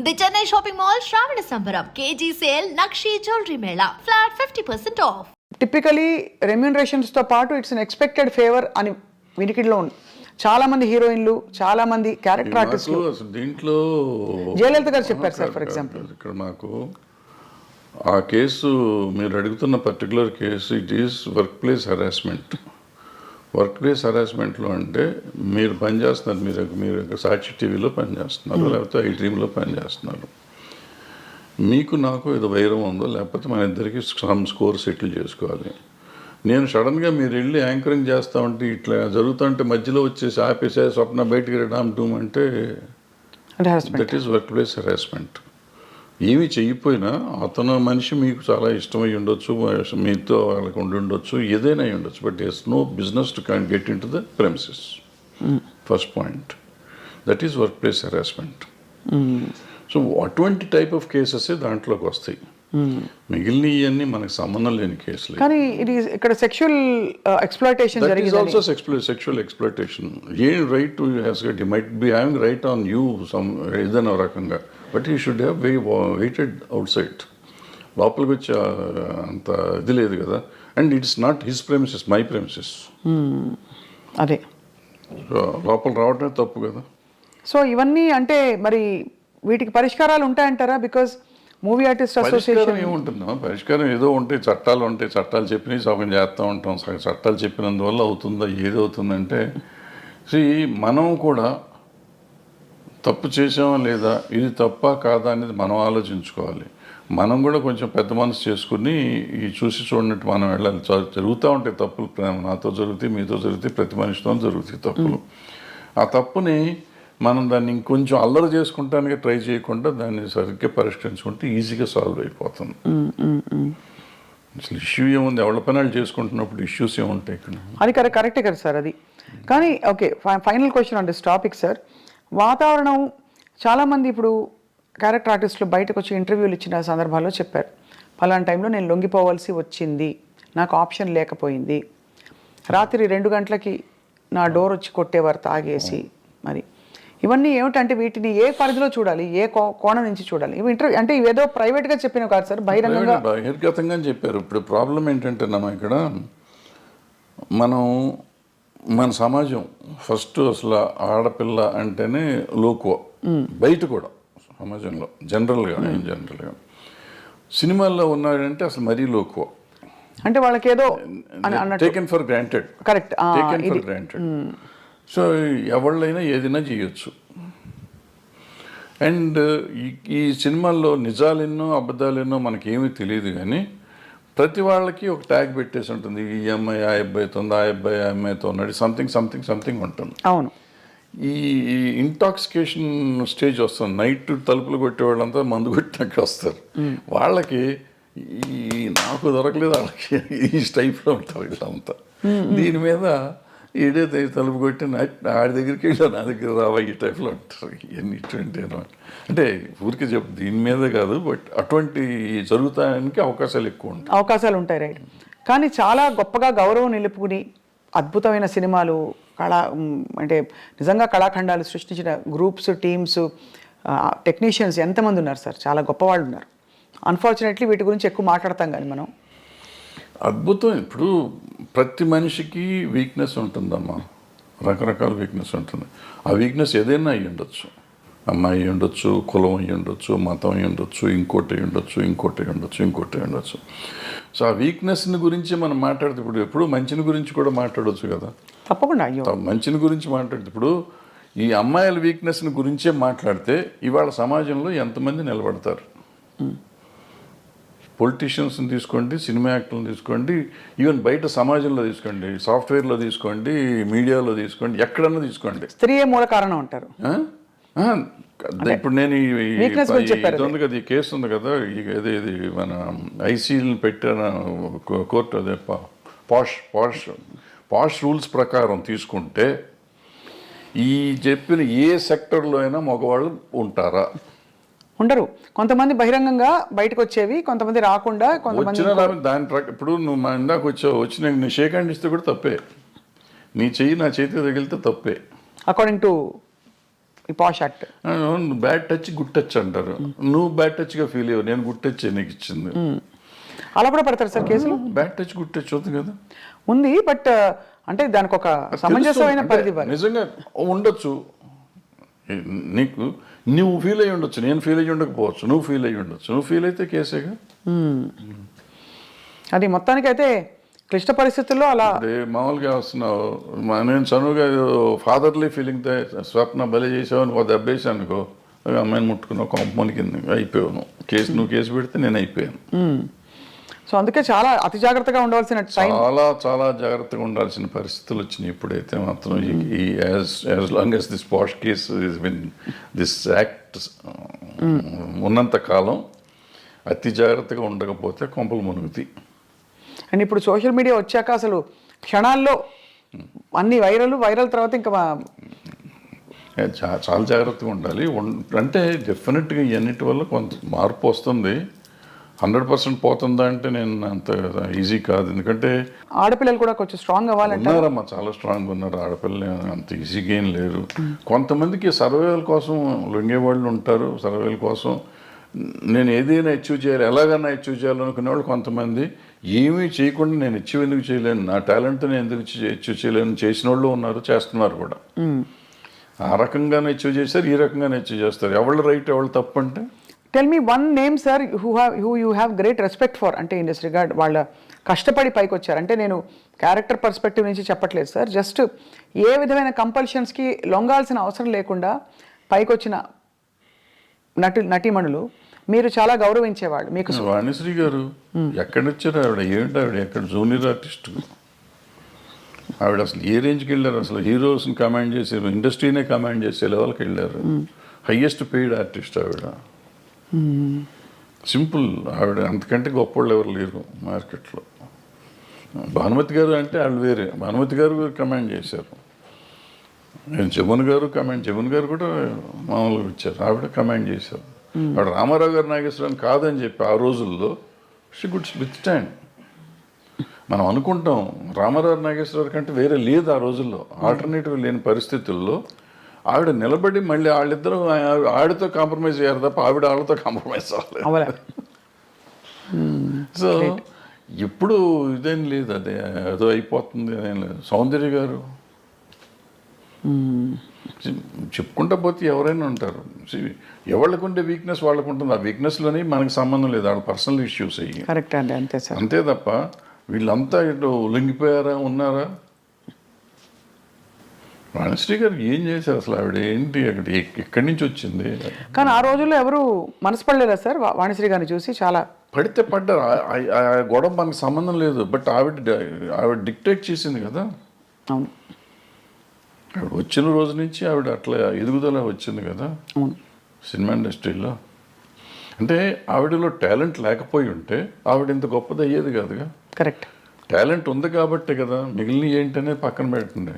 The Chennai shopping mall Shravana Sambaram KG sale Nakshi jewellery mela flat 50% off. Typically రెమ్యూనరేషన్స్తో పాటు it's an expected favour అని వినికిడిలో ఉంది. చాలా మంది హీరోయిన్లు, చాలా మంది క్యారెక్టర్ ఆర్టిస్టులు దీంట్లో జయలలిత గారు చెప్పారు సార్. ఫర్ ఎగ్జాంపుల్ ఇక్కడ మాకు ఆ కేసు మీరు అడుగుతున్న particular case it is work place harassment. Workplace హెరాస్మెంట్లో అంటే మీరు పనిచేస్తున్నారు, మీరు సాక్షి టీవీలో పనిచేస్తున్నారు, లేకపోతే ఐ డ్రీమ్లో పనిచేస్తున్నారు. మీకు నాకు ఏదో వైరం ఉందో, లేకపోతే మన ఇద్దరికి సమ్ స్కోర్ సెటిల్ చేసుకోవాలి. నేను సడన్గా మీరు వెళ్ళి యాంకరింగ్ చేస్తూ ఉంటే ఇట్లా జరుగుతుంటే మధ్యలో వచ్చేసి ఆపేసే స్వప్న బయటికి డామ్ డూమ్ అంటే that is work place harassment. ఏమీ చెయ్యిపోయినా అతను మనిషి మీకు చాలా ఇష్టమై ఉండొచ్చు, మీతో వాళ్ళకి ఉండి ఉండొచ్చు, ఏదైనా అయి ఉండొచ్చు, but is no business to can get in to the premises. First point, that is work place harassment. So అటువంటి టైప్ ఆఫ్ కేసెస్ దాంట్లోకి వస్తాయి. మిగిలిన ఇవన్నీ మనకు సంబంధం లేని కేసులు. కానీ ఇది ఇక్కడ సెక్షువల్ ఎక్స్‌ప్లాయిటేషన్ జరిగింది. Also sexual exploitation. ఏం right to has got, you might be having right on you some ఏదైనా రకంగా, but you should have waited outside. లోపలికి వచ్చి అంత ఇది లేదు కదా. And it's not his premises, my premises. అదే లోపల రావటమే తప్పు కదా. సో ఇవన్నీ అంటే మరి వీటికి పరిష్కారాలు ఉంటాయంటారా? బికాజ్ మూవీ ఆర్టిస్ట్ అసోసియేషన్ ఏముంటుందా పరిష్కారం? ఏదో ఉంటాయి, చట్టాలు ఉంటాయి, చట్టాలు చెప్పినవి సగం చేస్తూ ఉంటాం. చట్టాలు చెప్పినందువల్ల అవుతుందా? ఏది అవుతుందంటే మనం కూడా తప్పు చేసామా లేదా, ఇది తప్ప కాదా అనేది మనం ఆలోచించుకోవాలి. మనం కూడా కొంచెం పెద్ద మనసు చేసుకుని ఈ చూసి చూడనట్టు మనం వెళ్ళాలి. జరుగుతూ ఉంటాయి తప్పులు, నాతో జరుగుతాయి, మీతో జరుగుతాయి, ప్రతి మనిషితో జరుగుతాయి తప్పులు. ఆ తప్పుని మనం దాన్ని ఇంకొంచెం అల్లరి చేసుకుంటానికి ట్రై చేయకుండా దాన్ని సరిగ్గా పరిష్కరించుకుంటే ఈజీగా సాల్వ్ అయిపోతుంది. అసలు ఇష్యూ ఏముంది? ఎవరి పనులు చేసుకుంటున్నప్పుడు ఇష్యూస్ ఏముంటాయి ఇక్కడ? అది కరెక్టే కదా సార్ అది. కానీ okay, final question on this topic sir. వాతావరణం చాలామంది ఇప్పుడు క్యారెక్టర్ ఆర్టిస్టులు బయటకు వచ్చి ఇంటర్వ్యూలు ఇచ్చిన సందర్భాల్లో చెప్పారు, పలానా టైంలో నేను లొంగిపోవాల్సి వచ్చింది, నాకు ఆప్షన్ లేకపోయింది, రాత్రి 2 గంటలకి నా డోర్ వచ్చి కొట్టేవారు తాగేసి. మరి ఇవన్నీ ఏమిటంటే వీటిని ఏ పరిధిలో చూడాలి, ఏ కోణం నుంచి చూడాలి? ఇవి ఇంటర్వ్యూ అంటే ఇవేదో ప్రైవేట్గా చెప్పినవి కాదు సార్, బహిర్గతంగా చెప్పారు. ఇప్పుడు ప్రాబ్లం ఏంటంటే ఇక్కడ మన సమాజం ఫస్ట్ అసలు ఆడపిల్ల అంటేనే లోకువ. బయట కూడా సమాజంలో జనరల్గా సినిమాల్లో ఉన్నాడంటే అసలు మరీ లోకువ. అంటే వాళ్ళకి ఏదో taken for granted. Correct, taken for granted. So ఎవళ్ళైనా ఏదైనా చేయొచ్చు. అండ్ ఈ సినిమాల్లో నిజాలెన్నో అబద్ధాలెన్నో మనకేమీ తెలియదు, కానీ ప్రతి వాళ్ళకి ఒక ట్యాగ్ పెట్టేసి ఉంటుంది. ఈ అమ్మాయి ఆ అబ్బాయితో ఉంది, ఆ అబ్బాయి ఆ అమ్మాయితో ఉన్నాడు, సంథింగ్ ఉంటుంది. అవును. ఈ ఇంటాక్సికేషన్ స్టేజ్ వస్తుంది. నైట్ తలుపులు కొట్టేవాళ్ళంతా మందు కొట్టినట్టు వస్తారు. వాళ్ళకి నాకు దొరకలేదు, వాళ్ళకి ఈ టైప్లో ఉంటారు వీళ్ళంతా. దీని మీద ఏడైతే తలుపు కొట్టి ఆడి దగ్గరికి వెళ్ళా, నా దగ్గర రావా, ఈ టైప్లో ఉంటారు. ఇవన్నీ ఇటువంటి అంటే ఊరికి చెప్పు, దీని మీద కాదు, బట్ అటువంటి జరుగుతానికి అవకాశాలు ఉంటాయి. రైట్. కానీ చాలా గొప్పగా గౌరవం నిలుపుకుని అద్భుతమైన సినిమాలు, అంటే నిజంగా కళాఖండాలు సృష్టించిన గ్రూప్స్, టీమ్స్, టెక్నీషియన్స్ ఎంతమంది ఉన్నారు సార్? చాలా గొప్పవాళ్ళు ఉన్నారు. అన్ఫార్చునేట్లీ వీటి గురించి ఎక్కువ మాట్లాడతాం కానీ మనం. అద్భుతం. ఇప్పుడు ప్రతి మనిషికి వీక్నెస్ ఉంటుందమ్మా, రకరకాల వీక్నెస్ ఉంటుంది. ఆ వీక్నెస్ ఏదైనా అయ్యి ఉండొచ్చు. అమ్మాయి అయ్యి ఉండొచ్చు, కులం అయ్యి ఉండొచ్చు, మతం అయ్యి ఉండొచ్చు, ఇంకోటి ఉండొచ్చు. సో ఆ వీక్నెస్ని గురించి మనం మాట్లాడితే ఇప్పుడు మంచిని గురించి కూడా మాట్లాడవచ్చు కదా. తప్పకుండా. మంచిని గురించి మాట్లాడితే ఇప్పుడు ఈ అమ్మాయిల వీక్నెస్ని గురించే మాట్లాడితే ఇవాళ సమాజంలో ఎంతమంది నిలబడతారు? పొలిటీషియన్స్ని తీసుకోండి, సినిమా యాక్టర్లను తీసుకోండి, ఈవెన్ బయట సమాజంలో తీసుకోండి, సాఫ్ట్వేర్లో తీసుకోండి, మీడియాలో తీసుకోండి, ఎక్కడన్నా తీసుకోండి. స్త్రీయే మూల కారణం అంటారు. ఇప్పుడు నేను ఉంది కదా, ఈ కేసు ఉంది కదా, ఇది మన ఐసీని పెట్టిన కోర్టు, అదే పాష్ రూల్స్ ప్రకారం తీసుకుంటే ఈ చెప్పిన ఏ సెక్టర్లో అయినా మగవాళ్ళు ఉంటారా? ఉండరు. కొంతమంది బహిరంగంగా బయటకు వచ్చేవి, కొంతమంది రాకుండా, కొంతమంది దాని ఇప్పుడు నువ్వు మా ఇందాక వచ్చి నీ షేక్ హ్యాండ్ ఇస్తే కూడా తప్పే, నీ చెయ్యి నా చేతికి తగిలితే తప్పే. అకార్డింగ్ టు ఈ పాష్ act. Bad touch good touch అంటారు. నువ్వు బ్యాడ్ టచ్గా ఫీల్ అయ్యావు, నేను గుడ్ టచ్ నీకు ఇచ్చింది. అలా కూడా పెడతారు సార్ కేసులు? బ్యాడ్ టచ్ గుడ్ టచ్ అవుతుంది కదా. ఉంది, బట్ అంటే దానికి ఒక సమంజసమైన పరిధి ఇవ్వాలి. నిజంగా ఉండొచ్చు, నీకు నువ్వు ఫీల్ అయ్యి ఉండొచ్చు, నేను ఫీల్ అయ్యి ఉండకపోవచ్చు, నువ్వు ఫీల్ అయ్యి ఉండొచ్చు. నువ్వు ఫీల్ అయితే కేసేగా. అది మొత్తానికైతే క్లిష్ట పరిస్థితుల్లో అలా అదే మామూలుగా వస్తున్నావు. నేను చనువుగా ఫాదర్లీ ఫీలింగ్తో స్వప్న బలి చేసావు, ఒక దెబ్బేసి అనుకో, అమ్మాయిని ముట్టుకున్నావు, కొంపని కింద అయిపోయాను. నువ్వు కేసు పెడితే నేను అయిపోయాను. సో అందుకే చాలా అతి జాగ్రత్తగా ఉండవలసిన టైం, చాలా జాగ్రత్తగా ఉండాల్సిన పరిస్థితులు వచ్చినాయి. ఇప్పుడైతే మాత్రం as long as this posh case this act ఉన్నంత కాలం అతి జాగ్రత్తగా ఉండకపోతే కొంపలు మునుగుతాయి. అండ్ ఇప్పుడు సోషల్ మీడియా వచ్చాక అసలు క్షణాల్లో అన్ని వైరల్ తర్వాత ఇంకా చాలా జాగ్రత్తగా ఉండాలి. అంటే డెఫినెట్గా ఇవన్నిటి వల్ల కొంత మార్పు వస్తుంది. 100% పోతుందా అంటే నేను అంత ఈజీ కాదు. ఎందుకంటే ఆడపిల్లలు కూడా కొంచెం స్ట్రాంగ్ అవ్వాలంటే ఉన్నారమ్మా, చాలా స్ట్రాంగ్ ఉన్నారు. ఆడపిల్లలు అంత ఈజీగా ఏం లేరు. కొంతమందికి సర్వైవల్ కోసం లొంగేవాళ్ళు ఉంటారు. సర్వైవల్ కోసం నేను ఏదైనా అచీవ్ చేయాలి, ఎలాగైనా అచీవ్ చేయాలనుకునే వాళ్ళు కొంతమంది. ఏమీ చేయకుండా నేను అచీవ్ ఎందుకు చేయలేను, నా టాలెంట్ నేను ఎందుకు అచీవ్ చేయలేను చేసిన వాళ్ళు ఉన్నారు, చేస్తున్నారు కూడా. ఆ రకంగానే అచీవ్ చేస్తారు, ఈ రకంగానే అచీవ్ చేస్తారు. ఎవళ్ళు రైట్ ఎవళ్ళు తప్పు అంటే tell me one name sir who you have great respect for, అంటే ఇన్ దిస్ రిగార్డ్ వాళ్ళ కష్టపడి పైకి వచ్చారు. అంటే నేను క్యారెక్టర్ పర్స్పెక్టివ్ నుంచి చెప్పట్లేదు సార్, జస్ట్ ఏ విధమైన కంపల్షన్స్కి లొంగాల్సిన అవసరం లేకుండా పైకి వచ్చిన నటీమణులు మీరు చాలా గౌరవించేవాళ్ళు. మీకు వాణిశ్రీ గారు ఎక్కడి వచ్చారు ఆవిడ? ఏంటి ఆవిడ ఎక్కడ జూనియర్ ఆర్టిస్ట్? ఆవిడ అసలు ఏ రేంజ్కి వెళ్ళారు? అసలు హీరోస్ని కమాండ్ చేసారు, ఇండస్ట్రీనే కమాండ్ చేసే లెవెల్కి వెళ్ళారు. హయ్యెస్ట్ పెయిడ్ ఆర్టిస్ట్ ఆవిడ. సింపుల్, ఆవిడ అంతకంటే గొప్పవాళ్ళు ఎవరు లేరు మార్కెట్లో. భానుమతి గారు అంటే వాళ్ళు వేరే. భానుమతి గారు కమాండ్ చేశారు. జమున్ గారు కూడా మామూలుగా ఇచ్చారు, ఆవిడ కమాండ్ చేశారు. ఆవిడ రామారావు గారు నాగేశ్వరరావు కాదని చెప్పి ఆ రోజుల్లో షీ గుడ్ విత్ స్టాండ్. మనం అనుకుంటాం రామారావు నాగేశ్వరరావు కంటే వేరే లేదు ఆ రోజుల్లో, ఆల్టర్నేటివ్ లేని పరిస్థితుల్లో ఆవిడ నిలబడి మళ్ళీ వాళ్ళిద్దరూ ఆవిడతో కాంప్రమైజ్ అయ్యారు తప్ప ఆవిడ వాళ్ళతో కాంప్రమైజ్ అవ్వలేదు. సో ఎప్పుడు ఇదేం లేదు, అదే ఏదో అయిపోతుంది అదేం లేదు. సౌందర్య గారు చెప్పుకుంటా పోతే ఎవరైనా ఉంటారు. ఎవరికి ఉండే వీక్నెస్ వాళ్ళకు ఉంటుంది. ఆ వీక్నెస్లోనే మనకు సంబంధం లేదు, వాళ్ళ పర్సనల్ ఇష్యూస్ అయ్యి. కరెక్ట్ అండి, అంతే సార్. అంతే తప్ప వీళ్ళంతా ఇటు లొంగిపోయారా ఉన్నారా? వాణిశ్రీ గారు ఏం చేశారు అసలు? ఆవిడ ఏంటి, అక్కడ ఎక్కడి నుంచి వచ్చింది? కానీ ఆ రోజుల్లో ఎవరు మనసు పడలేదా సార్ వాణిశ్రీ గారిని చూసి? చాలా పడితే పడ్డారు, ఆ గొడవ మనకు సంబంధం లేదు. బట్ ఆవిడ డిక్టేట్ చేసింది కదా. అవును, ఆవిడ వచ్చిన రోజు నుంచి ఆవిడ అట్లా ఎదుగుదల వచ్చింది కదా సినిమా ఇండస్ట్రీలో. అంటే ఆవిడలో టాలెంట్ లేకపోయి ఉంటే ఆవిడ ఇంత గొప్పది అయ్యేది కాదుగా. కరెక్ట్, టాలెంట్ ఉంది కాబట్టే కదా. మిగిలిన ఏంటనే పక్కన పెట్టండి.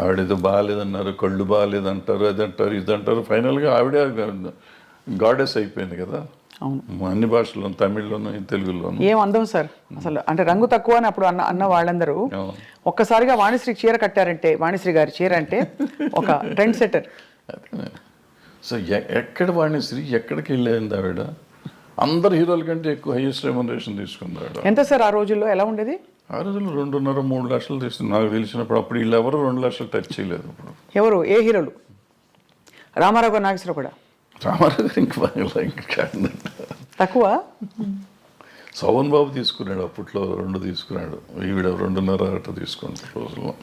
ఆవిడ ఏదో బాగాలేదన్నారు, కళ్ళు బాగాలేదంటారు, అది అంటారు, ఇది అంటారు. ఫైనల్గా ఆవిడే గాడెస్ అయిపోయింది కదా. అన్ని భాషల్లో, తమిళ్లోను తెలుగులోను. ఏం అందం సార్ అసలు. అంటే రంగు తక్కువ అని అప్పుడు అన్న వాళ్ళందరూ ఒక్కసారిగా వాణిశ్రీ చీర కట్టారంటే, వాణిశ్రీ గారి చీర అంటే ఒక ట్రెండ్ సెటర్. సో ఎక్కడ వాణిశ్రీ ఎక్కడికి వెళ్ళేది ఆవిడ? అందరు హీరోల కంటే ఎక్కువ హైయెస్ట్ రెమ్యునరేషన్ తీసుకుంది ఆవిడ. ఎంత సార్ ఆ రోజుల్లో ఎలా ఉండేది? ఆ రోజుల్లో 2.5-3 లక్షలు తీసుకుంది నాకు తెలిసినప్పుడు. అప్పుడు వీళ్ళు ఎవరు 2 లక్షలు టచ్ చేయలేదు. ఇప్పుడు ఎవరు, ఏ హీరోలు? రామారావు గారు, నాగేశ్వరరావు కూడా. రామారావు గారు ఇంకా తక్కువ. శోభన్ బాబు తీసుకున్నాడు అప్పట్లో, 2 తీసుకున్నాడు. ఈవిడ 2.5 తీసుకున్నాడు రోజుల్లో.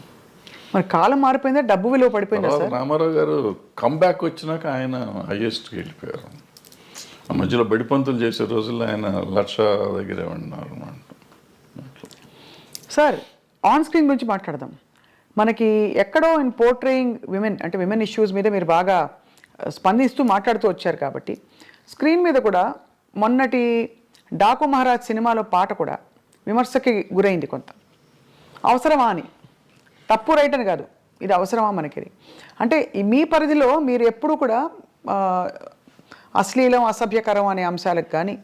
మరి కాలం మారిపోయిందా, డబ్బు విలువ పడిపోయిందా సార్? రామారావు గారు కంబ్యాక్ వచ్చినాక ఆయన హైయెస్ట్కి వెళ్ళిపోయారు. ఆ మధ్యలో బడిపంతులు చేసే రోజుల్లో ఆయన 1,00,000 దగ్గరే ఉన్నారు అన్నమాట. సార్ ఆన్ స్క్రీన్ గురించి మాట్లాడదాం. మనకి ఎక్కడో ఇన్ పోర్ట్రేయింగ్ విమెన్, అంటే విమెన్ ఇష్యూస్ మీద మీరు బాగా స్పందిస్తూ మాట్లాడుతూ వచ్చారు కాబట్టి స్క్రీన్ మీద కూడా మొన్నటి డాకు మహారాజ్ సినిమాలో పాట కూడా విమర్శకి గురైంది కొంత. అవసరమా అని, తప్పు రైట్ అని కాదు, ఇది అవసరమా మనకి? అంటే మీ పరిధిలో మీరు ఎప్పుడు కూడా అశ్లీలం, అసభ్యకరం అనే అంశాలకు కానీ,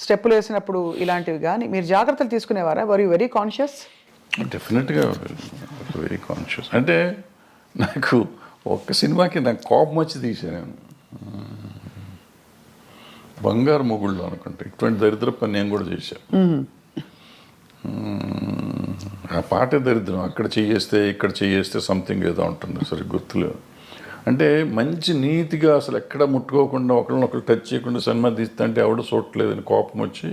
స్టెప్పులు వేసినప్పుడు ఇలాంటివి కానీ మీరు జాగ్రత్తలు తీసుకునేవారా? Were you very conscious? డెఫినెట్గా వెరీ కాన్షియస్. అంటే నాకు ఒక్క సినిమాకి నాకు కోపం వచ్చి తీసాను నేను. బంగారు మొగుళ్ళు అనుకుంటా, ఇటువంటి దరిద్ర పని నేను కూడా చేశాను. ఆ పాటే దరిద్రం, అక్కడ చేయేస్తే ఇక్కడ చేయేస్తే సంథింగ్ ఏదో ఉంటుంది, సరే గుర్తులేదు. అంటే మంచి నీతిగా అసలు ఎక్కడ ముట్టుకోకుండా ఒకరినొకరు టచ్ చేయకుండా సినిమా తీస్తే అంటే ఎవడో చూడట్లేదని కోపం వచ్చి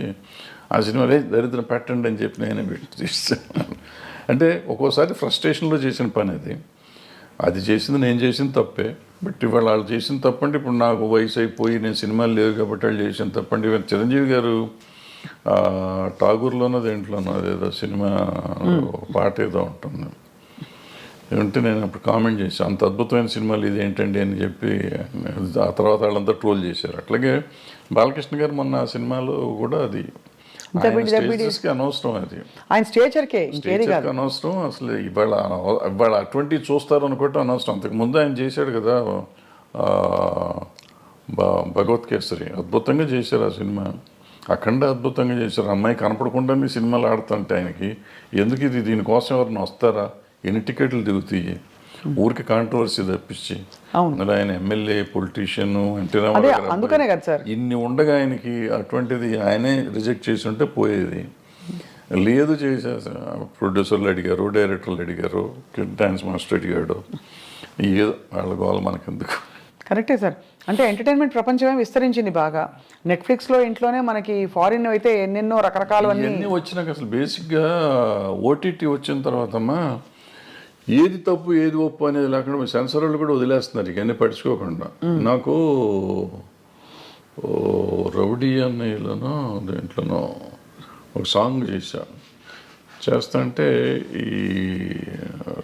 ఆ సినిమా దరిద్రం పెట్టండి అని చెప్పి నేనే పెట్టి తీస్తాను. అంటే ఒక్కోసారి ఫ్రస్ట్రేషన్లో చేసిన పని అది చేసింది నేను చేసిన తప్పే. బట్ ఇవాళ వాళ్ళు చేసిన తప్పంటే ఇప్పుడు నాకు వయసు అయిపోయి నేను సినిమాలు లేవు కాబట్టి వాళ్ళు చేసిన తప్పండి. ఇవాళ చిరంజీవి గారు ఠాగూర్లోనో దేంట్లోనో అదేదో సినిమా పాట ఏదో ఉంటుంది ఏమంటే నేను అప్పుడు కామెంట్ చేశాను, అంత అద్భుతమైన సినిమాలు ఇది ఏంటండి అని చెప్పి. ఆ తర్వాత వాళ్ళంతా ట్రోల్ చేశారు. అట్లాగే బాలకృష్ణ గారు మొన్న ఆ సినిమాలో కూడా అది అనవసరం, అది ఆయన స్టేచర్కే అనవసరం. అసలు ఇవాళ అటువంటివి చూస్తారు అనుకోవటం అనవసరం. అంతకుముందు ఆయన చేశాడు కదా భగవత్ కేసరి, అద్భుతంగా చేశారు ఆ సినిమా. అఖండ అద్భుతంగా చేశారు. అమ్మాయి కనపడకుండానే సినిమాలు ఆడుతుంటే ఆయనకి ఎందుకు ఇది, దీనికోసం ఎవరిని వస్తారా, ఎన్ని టికెట్లు దిగుతాయి, ఊరికి కాంట్రవర్సీ తప్పించి. అందులో ఆయన ఎమ్మెల్యే పొలిటీషియన్ అంటే అందుకనే కదా సార్ ఇన్ని ఉండగా ఆయనకి అటువంటిది ఆయనే రిజెక్ట్ చేసి ఉంటే పోయేది. లేదు చేసే ప్రొడ్యూసర్లు అడిగారు, డైరెక్టర్లు అడిగారు, డాన్స్ మాస్టర్ అడిగాడు, ఏదో వాళ్ళ గోల మనకెందుకు. కరెక్టే సార్. అంటే ఎంటర్టైన్మెంట్ ప్రపంచమే విస్తరించింది బాగా. నెట్ఫ్లిక్స్లో ఇంట్లోనే మనకి ఫారిన్ అయితే ఎన్నెన్నో రకరకాలు అన్నీ వచ్చినాక అసలు బేసిక్గా ఓటీటీ వచ్చిన తర్వాతమ్మా ఏది తప్పు ఏది ఒప్పు అనేది లేకుండా సెన్సర్ వాళ్ళు కూడా వదిలేస్తున్నారు ఇవన్నీ పట్టించుకోకుండా. నాకు రౌడీ అన్నయ్యలోనో దేంట్లోనో ఒక సాంగ్ చేస్తుంటే ఈ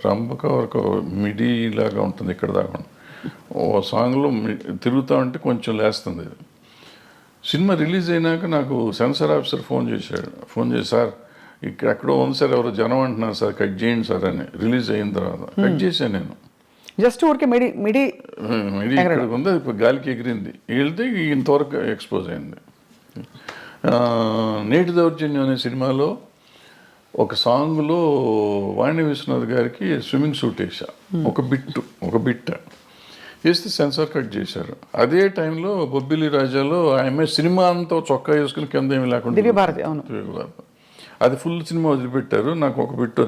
రంభక వరకు మిడీ లాగా ఉంటుంది ఇక్కడ దాకా, ఓ సాంగ్లో తిరుగుతూ ఉంటే కొంచెం లేస్తుంది. సినిమా రిలీజ్ అయినాక నాకు సెన్సార్ ఆఫీసర్ ఫోన్ చేసి సార్ ఇక్కడ ఎక్కడో ఉంది సార్, ఎవరో జనం అంటున్నారు సార్, కట్ చేయండి సార్ అని. రిలీజ్ అయిన తర్వాత కట్ చేశాను నేను. జస్ట్ ఊరికి మిడి ఇక్కడికి ఉంది, ఇప్పుడు గాలికి ఎగిరింది, వెళ్తే ఇంతవరకు ఎక్స్పోజ్ అయింది. నేటి దౌర్జన్యం అనే సినిమాలో ఒక సాంగ్లో వాణి విశ్వనాథ్ గారికి స్విమ్మింగ్ సూట్ వేసా, ఒక బిట్ వేస్తే సెన్సార్ కట్ చేశారు. అదే టైంలో బొబ్బిలి రాజాలో ఆమె సినిమా అంతా చొక్కా వేసుకుని కింద ఏమి లేకుండా దివ్యభారతి అది ఫుల్ సినిమా వదిలిపెట్టారు. నాకు ఒక బిట్